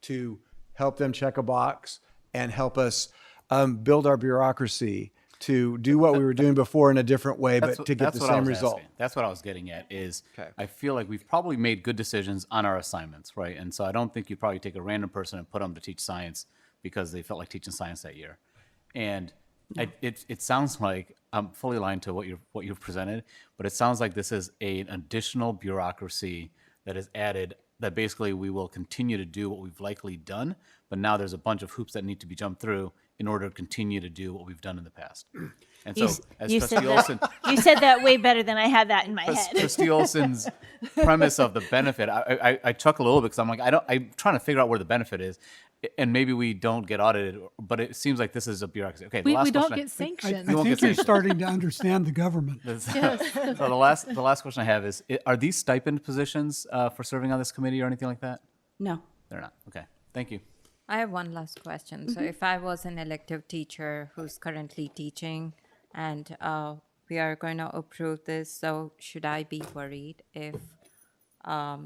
to help them check a box and help us build our bureaucracy to do what we were doing before in a different way, but to get the same result. Asking. That's what I was getting at is I feel like we've probably made good decisions on our assignments, right? And so I don't think you'd probably take a random person and put them to teach science because they felt like teaching science that year. And it sounds like I'm fully aligned to what you've presented, but it sounds like this is an additional bureaucracy that is added that basically we will continue to do what we've likely done, but now there's a bunch of hoops that need to be jumped through in order to continue to do what we've done in the past. And so, as Trustee Olson, you said that way better than I had that in my head. Trustee Olson's premise of the benefit, I chuckle a little bit because I'm like, I'm trying to figure out where the benefit is, and maybe we don't get audited, but it seems like this is a bureaucracy. Okay, we don't get sanctioned. I think you're starting to understand the government. Yes. So the last question I have is, are these stipend positions for serving on this committee or anything like that? No. They're not. Okay, thank you. I have one last question. So if I was an elective teacher who's currently teaching and we are going to approve this, so should I be worried if, I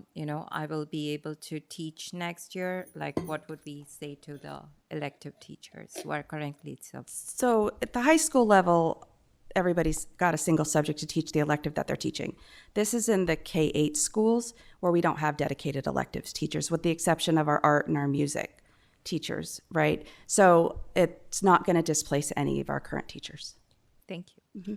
will be able to teach next year? Like, what would we say to the elective teachers who are currently So at the high school level, everybody's got a single subject to teach the elective that they're teaching. This is in the K-8 schools where we don't have dedicated electives teachers, with the exception of our art and our music teachers, right? So it's not going to displace any of our current teachers. Thank you. Mm-hmm.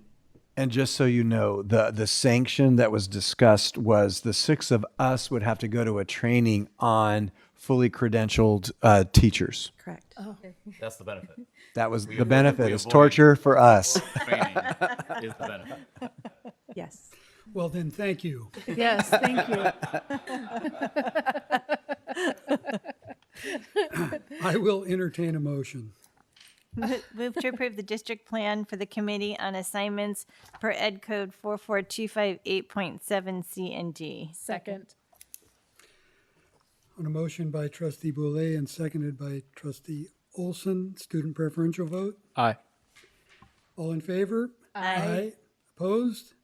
And just so you know, the sanction that was discussed was the 6 of us would have to go to a training on fully credentialed teachers. Correct. Oh. That's the benefit. That was the benefit. It's torture for us. Training is the benefit. Yes. Well, then, thank you. Yes, thank you. I will entertain a motion. Move to approve the district plan for the Committee on Assignments per Ed Code 44258.7 C and D. Second. On a motion by Trustee Boulay and seconded by Trustee Olson, student preferential vote. Aye. All in favor? Aye. Opposed?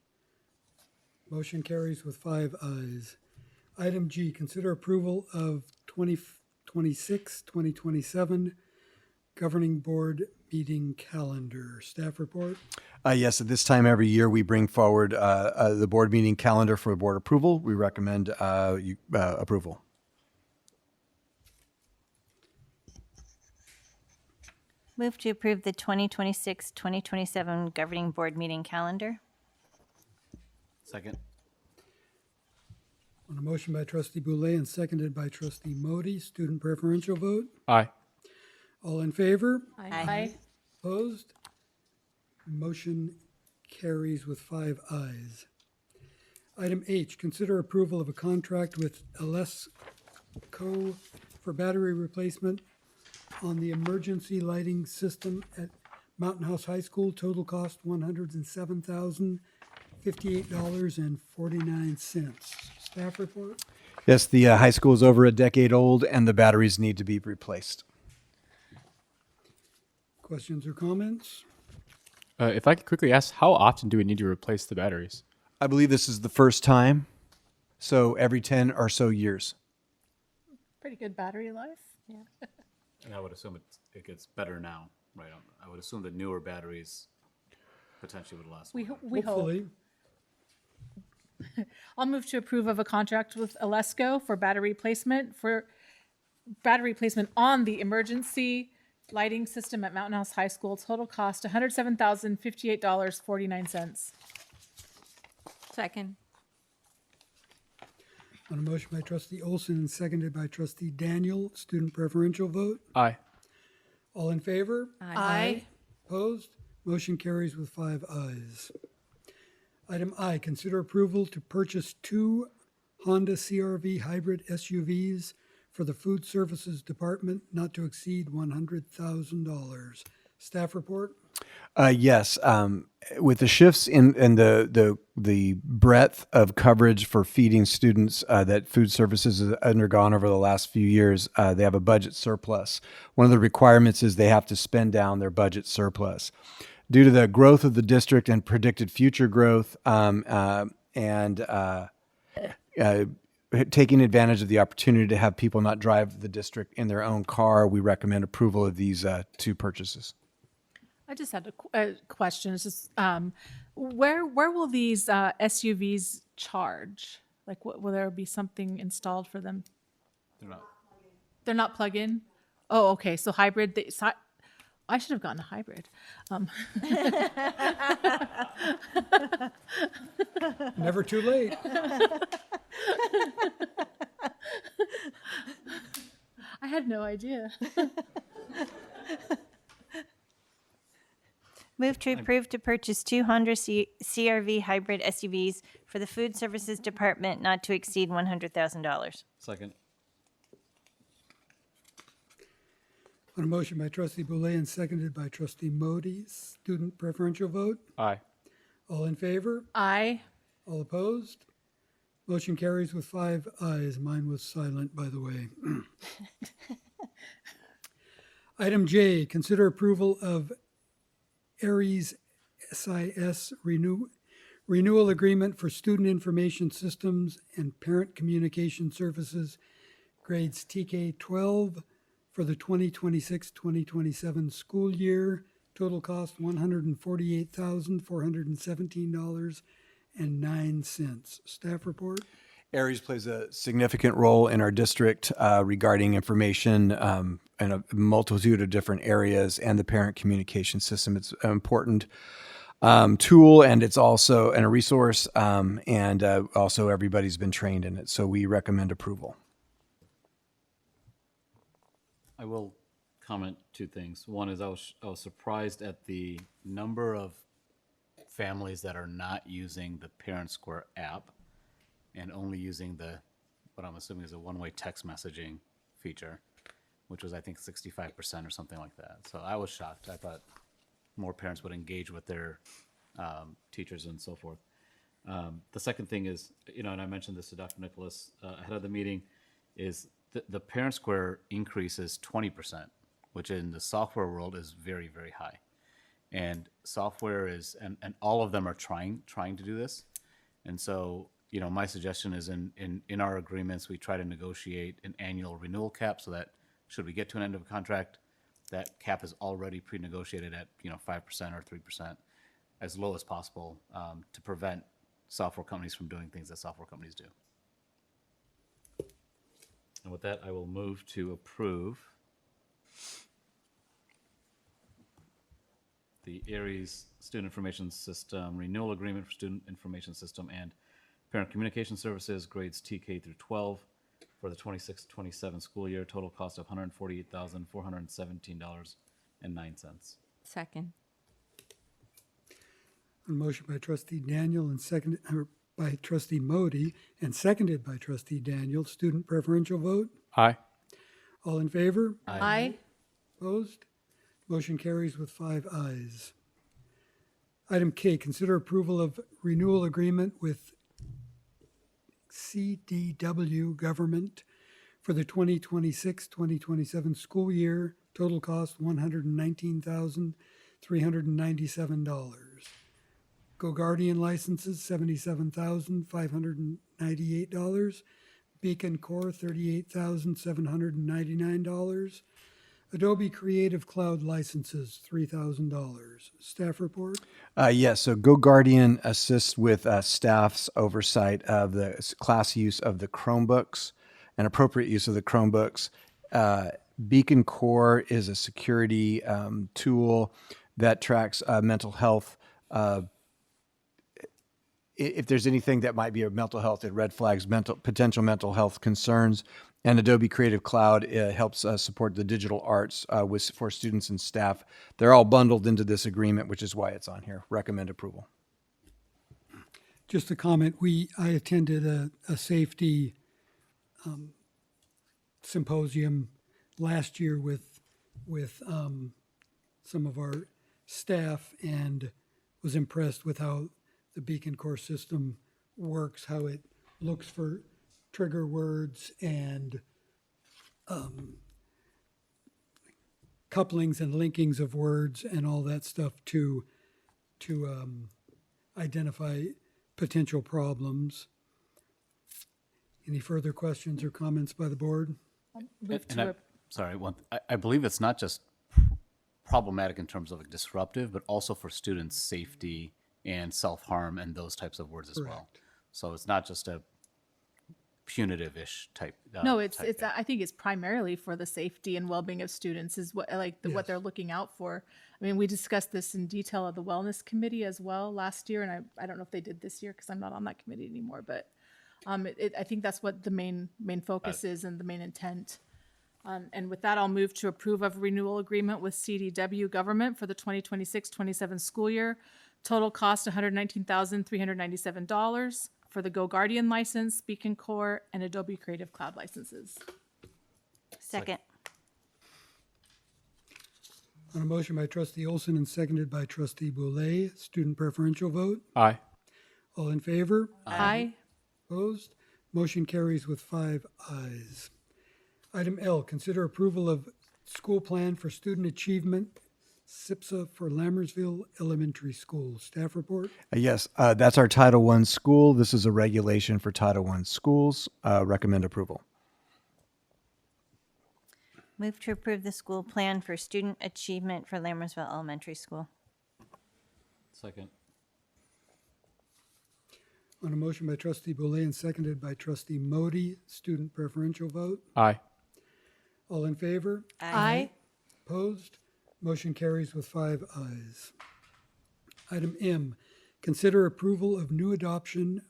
Motion carries with 5 ayes. Item G, consider approval of 2026-2027 Governing Board Meeting Calendar. Staff report. Yes, at this time every year we bring forward the board meeting calendar for board approval. We recommend approval. Move to approve the 2026-2027 Governing Board Meeting Calendar. Second. On a motion by Trustee Boulay and seconded by Trustee Modi, student preferential vote. Aye. All in favor? Aye. Opposed? Motion carries with 5 ayes. Item H, consider approval of a contract with Alesco for battery replacement on the emergency lighting system at Mountain House High School. Total cost $107,058.49. Staff report. Yes, the high school is over a decade old and the batteries need to be replaced. Questions or comments? If I could quickly ask, how often do we need to replace the batteries? I believe this is the first time, so every 10 or so years. Pretty good battery life. Yeah. And I would assume it gets better now, right? I would assume that newer batteries potentially would last. We longer. hope. Hopefully. I'll move to approve of a contract with Alesco for battery replacement on the emergency lighting system at Mountain House High School. Total cost $107,058.49. Second. On a motion by trustee Olson and seconded by trustee Daniel, student preferential vote. Aye. All in favor? Aye. Opposed? Motion carries with 5 ayes. Item I, consider approval to purchase 2 Honda CR-V hybrid SUVs for the Food Services Department, not to exceed $100,000. Staff report? Yes, with the shifts in the breadth of coverage for feeding students that Food Services has undergone over the last few years, they have a budget surplus. One of the requirements is they have to spend down their budget surplus. Due to the growth of the district and predicted future growth, taking advantage of the opportunity to have people not drive the district in their own car, we recommend approval of these 2 purchases. I just had a question. It's just where will these SUVs charge? Like, will there be something installed for them? They're not. They're not plug-in? Oh, okay. So hybrid. I should have gotten a hybrid. Never too late. I had no idea. Move to approve to purchase 2 Honda CR-V hybrid SUVs for the Food Services Department not to exceed $100,000. Second. On a motion by trustee Boulay and seconded by trustee Modi, student preferential vote. Aye. All in favor? Aye. All opposed? Motion carries with 5 ayes. Mine was silent, by the way. Item J, consider approval of Aries SIS renewal agreement for student information systems and parent communication services, grades TK 12 for the 2026-2027 school year. Total cost $148,417.09. Staff report? Aries plays a significant role in our district regarding information in a multitude of different areas, and the parent communication system. It's an important tool, and it's also a resource, and also everybody's been trained in it. So we recommend approval. I will comment 2 things. One is I was surprised at the number of families that are not using the Parent Square app and only using what I'm assuming is a one-way text messaging feature, which was, I think, 65% or something like that. So I was shocked. I thought more parents would engage with their teachers and so forth. The second thing is, and I mentioned this to Dr. Nicholas ahead of the meeting, is the Parent Square increase is 20%, which in the software world is very, very high. And software is, and all of them are trying to do this. And so, my suggestion is in our agreements, we try to negotiate an annual renewal cap so that should we get to an end of a contract, that cap is already pre-negotiated at 5% or 3%, as low as possible, to prevent software companies from doing things that software companies do. And with that, I will move to approve the Aries Student Information System renewal agreement for Student Information System and Parent Communication Services, grades TK through 12 for the 26-27 school year. Total cost of $148,417.09. Second. A motion by trustee Daniel and seconded by trustee Modi and seconded by trustee Daniel. Student preferential vote. Aye. All in favor? Aye. Opposed? Motion carries with 5 ayes. Item K, consider approval of renewal agreement with CDW Government for the 2026-2027 school year. Total cost $119,397. Go Guardian licenses $77,598. Beacon Core $38,799. Adobe Creative Cloud licenses, $3,000. Staff report? Yes, so Go Guardian assists with staff's oversight of the class use of the Chromebooks and appropriate use of the Chromebooks. Beacon Core is a security tool that tracks mental health. If there's anything that might be a mental health, it red flags potential mental health concerns. And Adobe Creative Cloud helps support the digital arts for students and staff. They're all bundled into this agreement, which is why it's on here. Recommend approval. Just a comment, I attended a safety symposium last year with some of our staff and was impressed with how the Beacon Core system works, how it looks for trigger words and couplings and linkings of words and all that stuff to identify potential problems. Any further questions or comments by the board? I believe it's not just problematic in terms of disruptive, but also for students' safety and self-harm and those types of words as well. So it's not just a punitive-ish type. No, type thing. I think it's primarily for the safety and well-being of students is what what they're looking out for. I mean, we discussed this in detail at the wellness committee as well last year, and I don't know if they did this year because I'm not on that committee anymore. But I think that's what the main focus is and the main intent. And with that, I'll move to approve of renewal agreement with CDW Government for the 2026-27 school year. Total cost $119,397 for the Go Guardian license, Beacon Core, and Adobe Creative Cloud licenses. Second. On a motion by trustee Olson and seconded by trustee Boulay, student preferential vote? Aye. All in favor? Aye. Opposed? Motion carries with 5 ayes. Item L, consider approval of school plan for student achievement, SIPSA for Lammersville Elementary School. Staff report? Yes, that's our Title I school. This is a regulation for Title I schools. Recommend approval. Move to approve the school plan for student achievement for Lammersville Elementary School. Second. On a motion by trustee Boulay and seconded by trustee Modi, student preferential vote? Aye. All in favor? Aye. Opposed? Motion carries with 5 ayes. Item M, consider approval of new adoption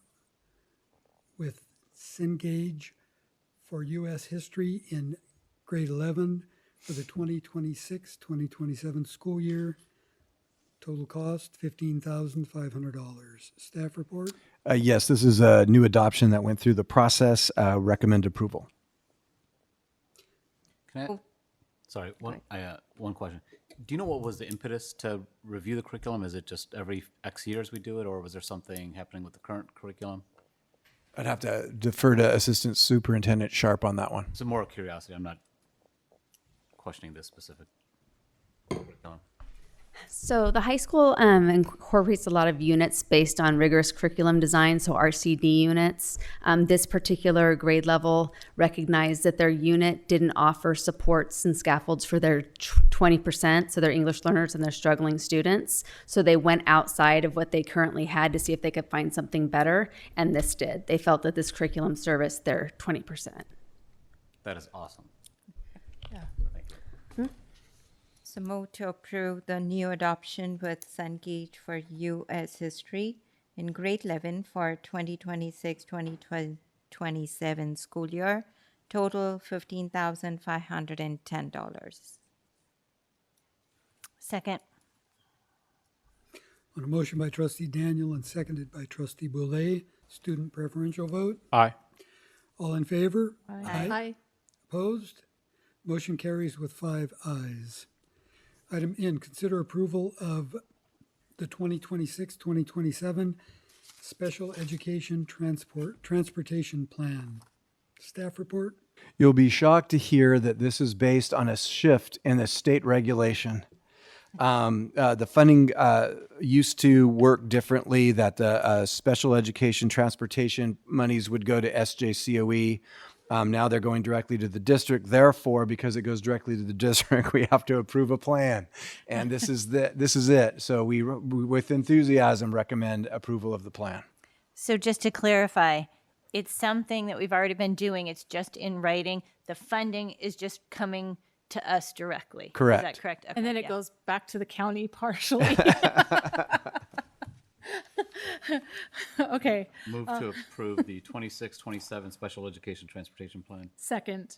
with Cengage for U.S. History in grade 11 for the 2026-2027 school year. Total cost, $15,500. Staff report? Yes, this is a new adoption that went through the process. Recommend approval. Can I? Sorry, one question. Do you know what was the impetus to review the curriculum? Is it just every X years we do it, or was there something happening with the current curriculum? I'd have to defer to Assistant Superintendent Sharp on that one. It's more curiosity. I'm not questioning this specific curriculum. So the high school incorporates a lot of units based on rigorous curriculum design, so RCD units. This particular grade level recognized that their unit didn't offer supports and scaffolds for their 20%, so their English learners and their struggling students. So they went outside of what they currently had to see if they could find something better, and this did. They felt that this curriculum serviced their 20%. That is awesome. Yeah. Thank you. So move to approve the new adoption with Cengage for U.S. History in grade 11 for 2026-2027 school year. Total $15,510. Second. On a motion by trustee Daniel and seconded by trustee Boulay, student preferential vote? Aye. All in favor? Aye. Opposed? Motion carries with 5 ayes. Item N, consider approval of the 2026-2027 Special Education Transportation Plan. Staff report? You'll be shocked to hear that this is based on a shift in the state regulation. The funding used to work differently, that the special education transportation monies would go to SJCOE. Now they're going directly to the district. Therefore, because it goes directly to the district, we have to approve a plan. And this is it. So we, with enthusiasm, recommend approval of the plan. So just to clarify, it's something that we've already been doing. It's just in writing. The funding is just coming to us directly. Correct. Is that correct? And then it goes back to the county partially. Okay. Move to approve the 26-27 Special Education Transportation Plan. Second.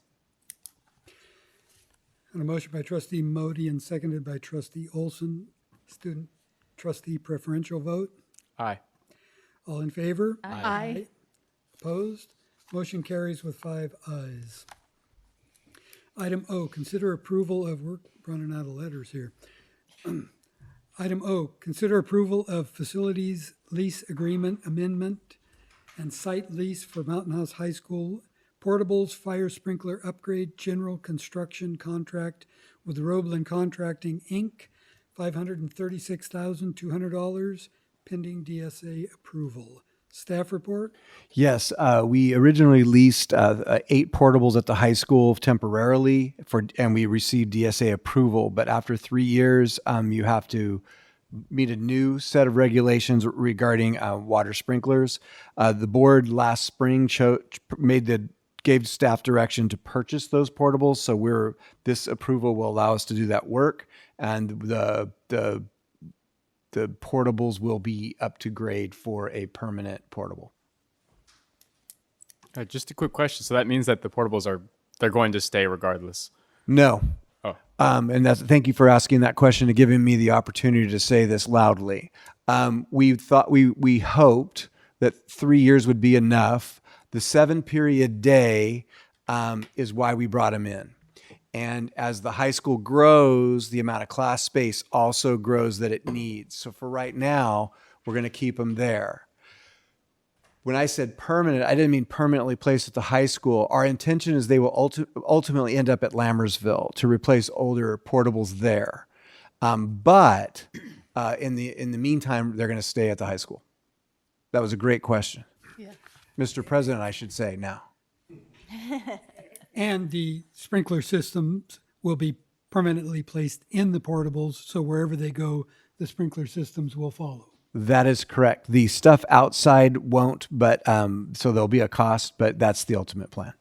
And a motion by trustee Modi and seconded by trustee Olson. Student trustee preferential vote. Aye. All in favor? Aye. Opposed? Motion carries with 5 ayes. Item O, consider approval of, we're running out of letters here. Item O, consider approval of facilities lease agreement amendment and site lease for Mountain House High School portables, fire sprinkler upgrade, general construction contract with Roeblen Contracting, Inc., $536,200, pending DSA approval. Staff report? Yes, we originally leased 8 portables at the high school temporarily and we received DSA approval. But after 3 years, you have to meet a new set of regulations regarding water sprinklers. The board last spring gave staff direction to purchase those portables. So this approval will allow us to do that work, and the portables will be up to grade for a permanent portable. Just a quick question. So that means that the portables they're going to stay regardless? No. Oh. And thank you for asking that question and giving me the opportunity to say this loudly. We hoped that 3 years would be enough. The 7-period day is why we brought them in. And as the high school grows, the amount of class space also grows that it needs. So for right now, we're going to keep them there. When I said permanent, I didn't mean permanently placed at the high school. Our intention is they will ultimately end up at Lammersville to replace older portables there. But in the meantime, they're going to stay at the high school. That was a great question. Yeah. Mr. President, I should say now. And the sprinkler systems will be permanently placed in the portables, so wherever they go, the sprinkler systems will follow. That is correct. The stuff outside won't, but so there'll be a cost, but that's the ultimate plan.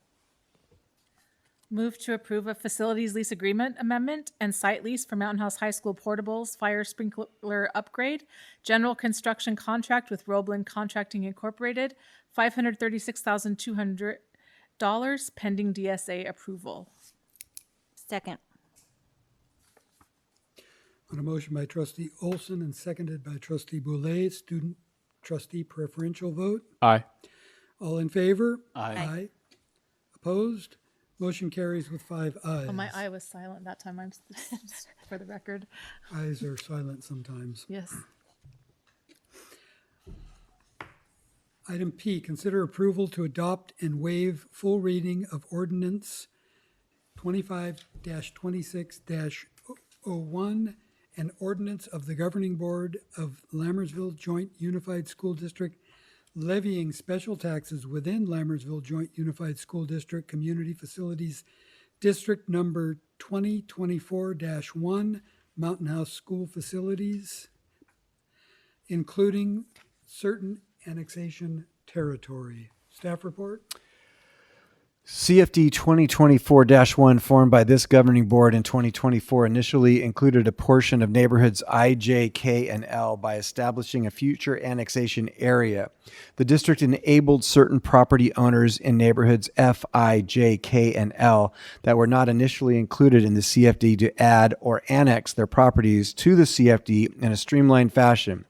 Move to approve a facilities lease agreement amendment and site lease for Mountain House High School portables, fire sprinkler upgrade, general construction contract with Roeblen Contracting Incorporated, $536,200, pending DSA approval. Second. On a motion by trustee Olson and seconded by trustee Boulay, student trustee preferential vote. Aye. All in favor? Aye. Opposed? Motion carries with 5 ayes. Oh, my eye was silent that time. I'm just for the record. Ayes are silent sometimes. Yes. Item P, consider approval to adopt and waive full reading of ordinance 25-26-01 and ordinance of the Governing Board of Lammersville Joint Unified School District levying special taxes within Lammersville Joint Unified School District Community Facilities District Number 2024-1 Mountain House School Facilities, including certain annexation territory. Staff report? CFD 2024-1 formed by this governing board in 2024 initially included a portion of neighborhoods I, J, K, and L by establishing a future annexation area. The district enabled certain property owners in neighborhoods F, I, J, K, and L that were not initially included in the CFD to add or annex their properties to the CFD in a streamlined fashion.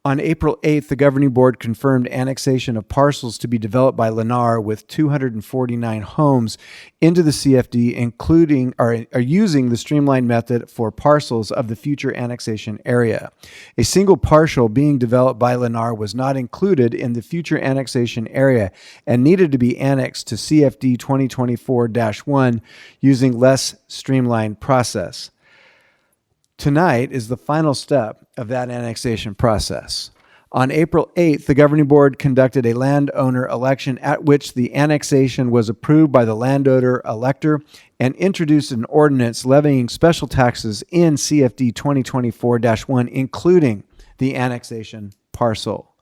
On April 8th, the governing board confirmed annexation of parcels to be developed by Lennar with 249 homes into the CFD, including or using the streamlined method for parcels of the future annexation area. A single parcel being developed by Lennar was not included in the future annexation area and needed to be annexed to CFD 2024-1 using less streamlined process. Tonight is the final step of that annexation process. On April 8th, the governing board conducted a landowner election at which the annexation was approved by the landowner elector and introduced an ordinance levying special taxes in CFD 2024-1, including the annexation parcel.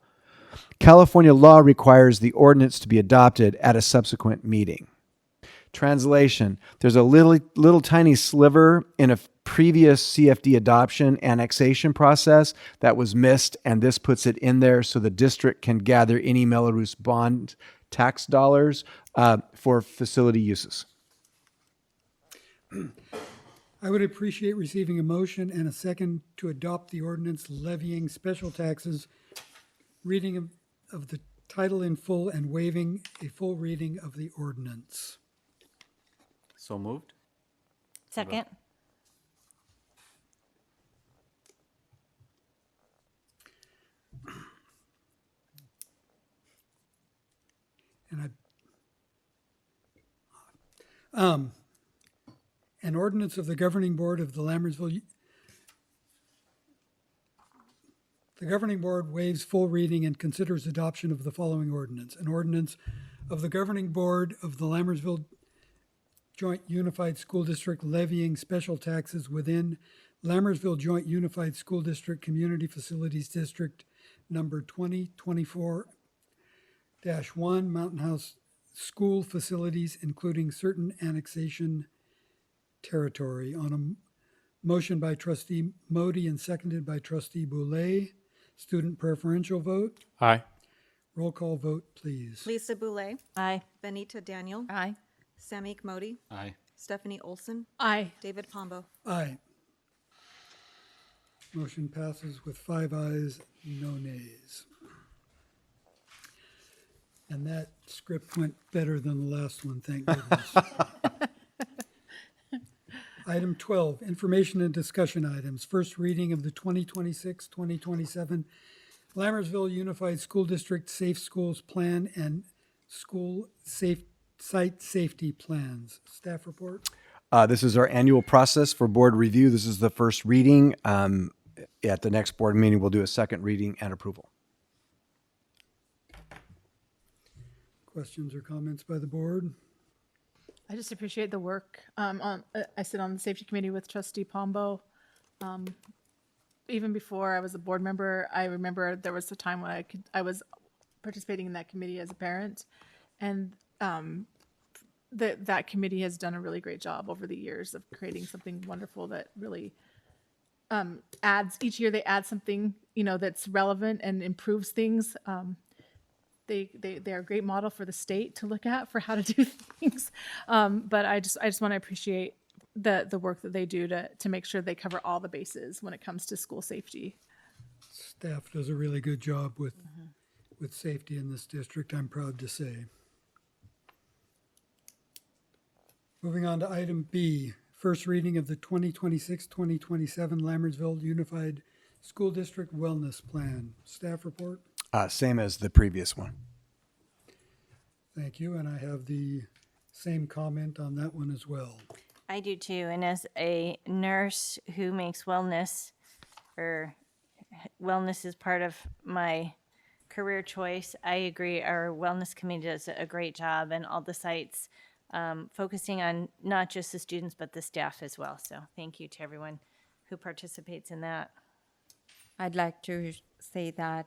California law requires the ordinance to be adopted at a subsequent meeting. Translation: there's a little tiny sliver in a previous CFD adoption annexation process that was missed, and this puts it in there so the district can gather any Melrose bond tax dollars for facility uses. I would appreciate receiving a motion and a second to adopt the ordinance levying special taxes, reading of the title in full and waiving a full reading of the ordinance. So moved. Second. And an ordinance of the governing board of the Lammersville. The governing board waives full reading and considers adoption of the following ordinance. An ordinance of the governing board of the Lammersville Joint Unified School District levying special taxes within Lammersville Joint Unified School District Community Facilities District number 2024-1, Mountain House School Facilities, including certain annexation territory. On a motion by Trustee Modi and seconded by Trustee Boulay. Student preferential vote. Aye. Roll call vote, please. Lisa Boulay. Aye. Benita Daniel. Aye. Samik Modi. Aye. Stephanie Olson. Aye. David Pombo. Aye. Motion passes with 5 ayes, no nays. And that script went better than the last one, thank goodness. Item 12, information and discussion items. First reading of the 2026-2027 Lammersville Unified School District Safe Schools Plan and School Site Safety Plans. Staff report. This is our annual process for board review. This is the first reading. At the next board meeting, we'll do a second reading and approval. Questions or comments by the board? I just appreciate the work. I sit on the safety committee with Trustee Pombo. Even before I was a board member, I remember there was a time when I was participating in that committee as a parent, and that committee has done a really great job over the years of creating something wonderful that really adds. Each year they add something that's relevant and improves things. They're a great model for the state to look at for how to do things. But I just want to appreciate the work that they do to make sure they cover all the bases when it comes to school safety. Staff does a really good job with safety in this district, I'm proud to say. Moving on to item B, first reading of the 2026-2027 Lammersville Unified School District Wellness Plan. Staff report. Same as the previous one. Thank you, and I have the same comment on that one as well. I do too. And as a nurse who makes wellness is part of my career choice, I agree. Our wellness committee does a great job, and all the sites focusing on not just the students but the staff as well. So thank you to everyone who participates in that. I'd like to say that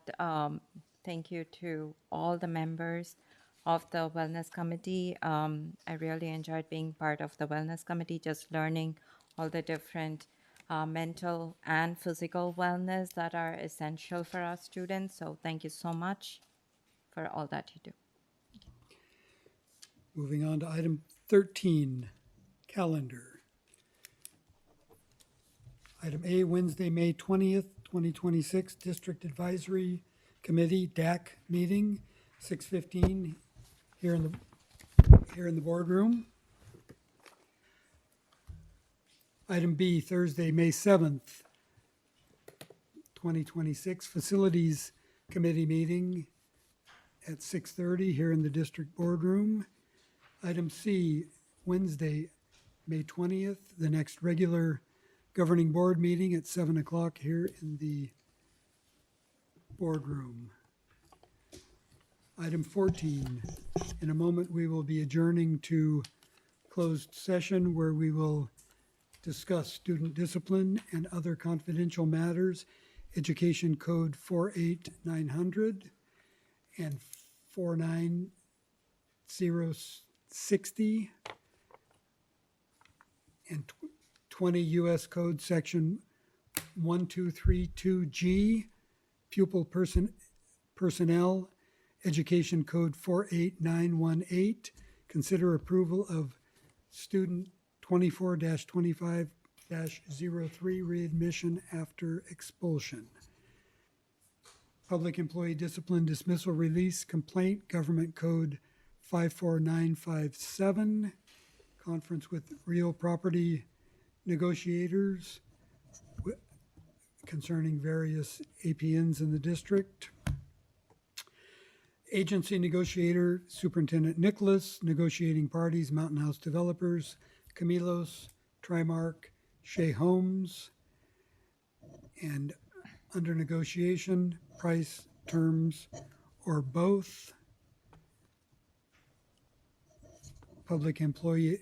thank you to all the members of the Wellness Committee. I really enjoyed being part of the Wellness Committee, just learning all the different mental and physical wellness that are essential for our students. So thank you so much for all that you do. Moving on to item 13, calendar. Item A, Wednesday, May 20th, 2026, District Advisory Committee, DAC meeting, 6:15 here in the boardroom. Item B, Thursday, May 7th, 2026, Facilities Committee meeting at 6:30 here in the district boardroom. Item C, Wednesday, May 20th, the next regular governing board meeting at 7 o'clock here in the boardroom. Item 14, in a moment, we will be adjourning to closed session where we will discuss student discipline and other confidential matters, Education Code 48900 and 49060, and 20 U.S. Code Section 1232G, pupil personnel, Education Code 48918. Consider approval of student 24-25-03 readmission after expulsion. Public Employee Discipline Dismissal Release Complaint, Government Code 54957. Conference with real property negotiators concerning various APNs in the district. Agency negotiator, Superintendent Nicholas, negotiating parties, Mountain House Developers, Camilos, Trimark, Shea Homes, and under negotiation, price, terms, or both. Public employee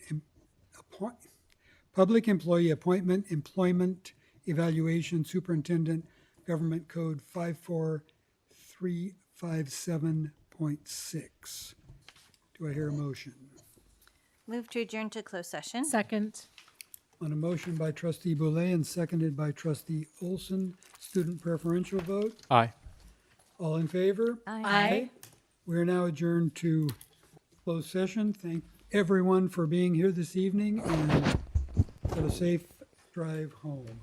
appointment, employment evaluation, Superintendent, Government Code 54357.6. Do I hear a motion? Move to adjourn to closed session. Second. On a motion by Trustee Boulay and seconded by Trustee Olson, student preferential vote. Aye. All in favor? Aye. We are now adjourned to closed session. Thank everyone for being here this evening, and have a safe drive home.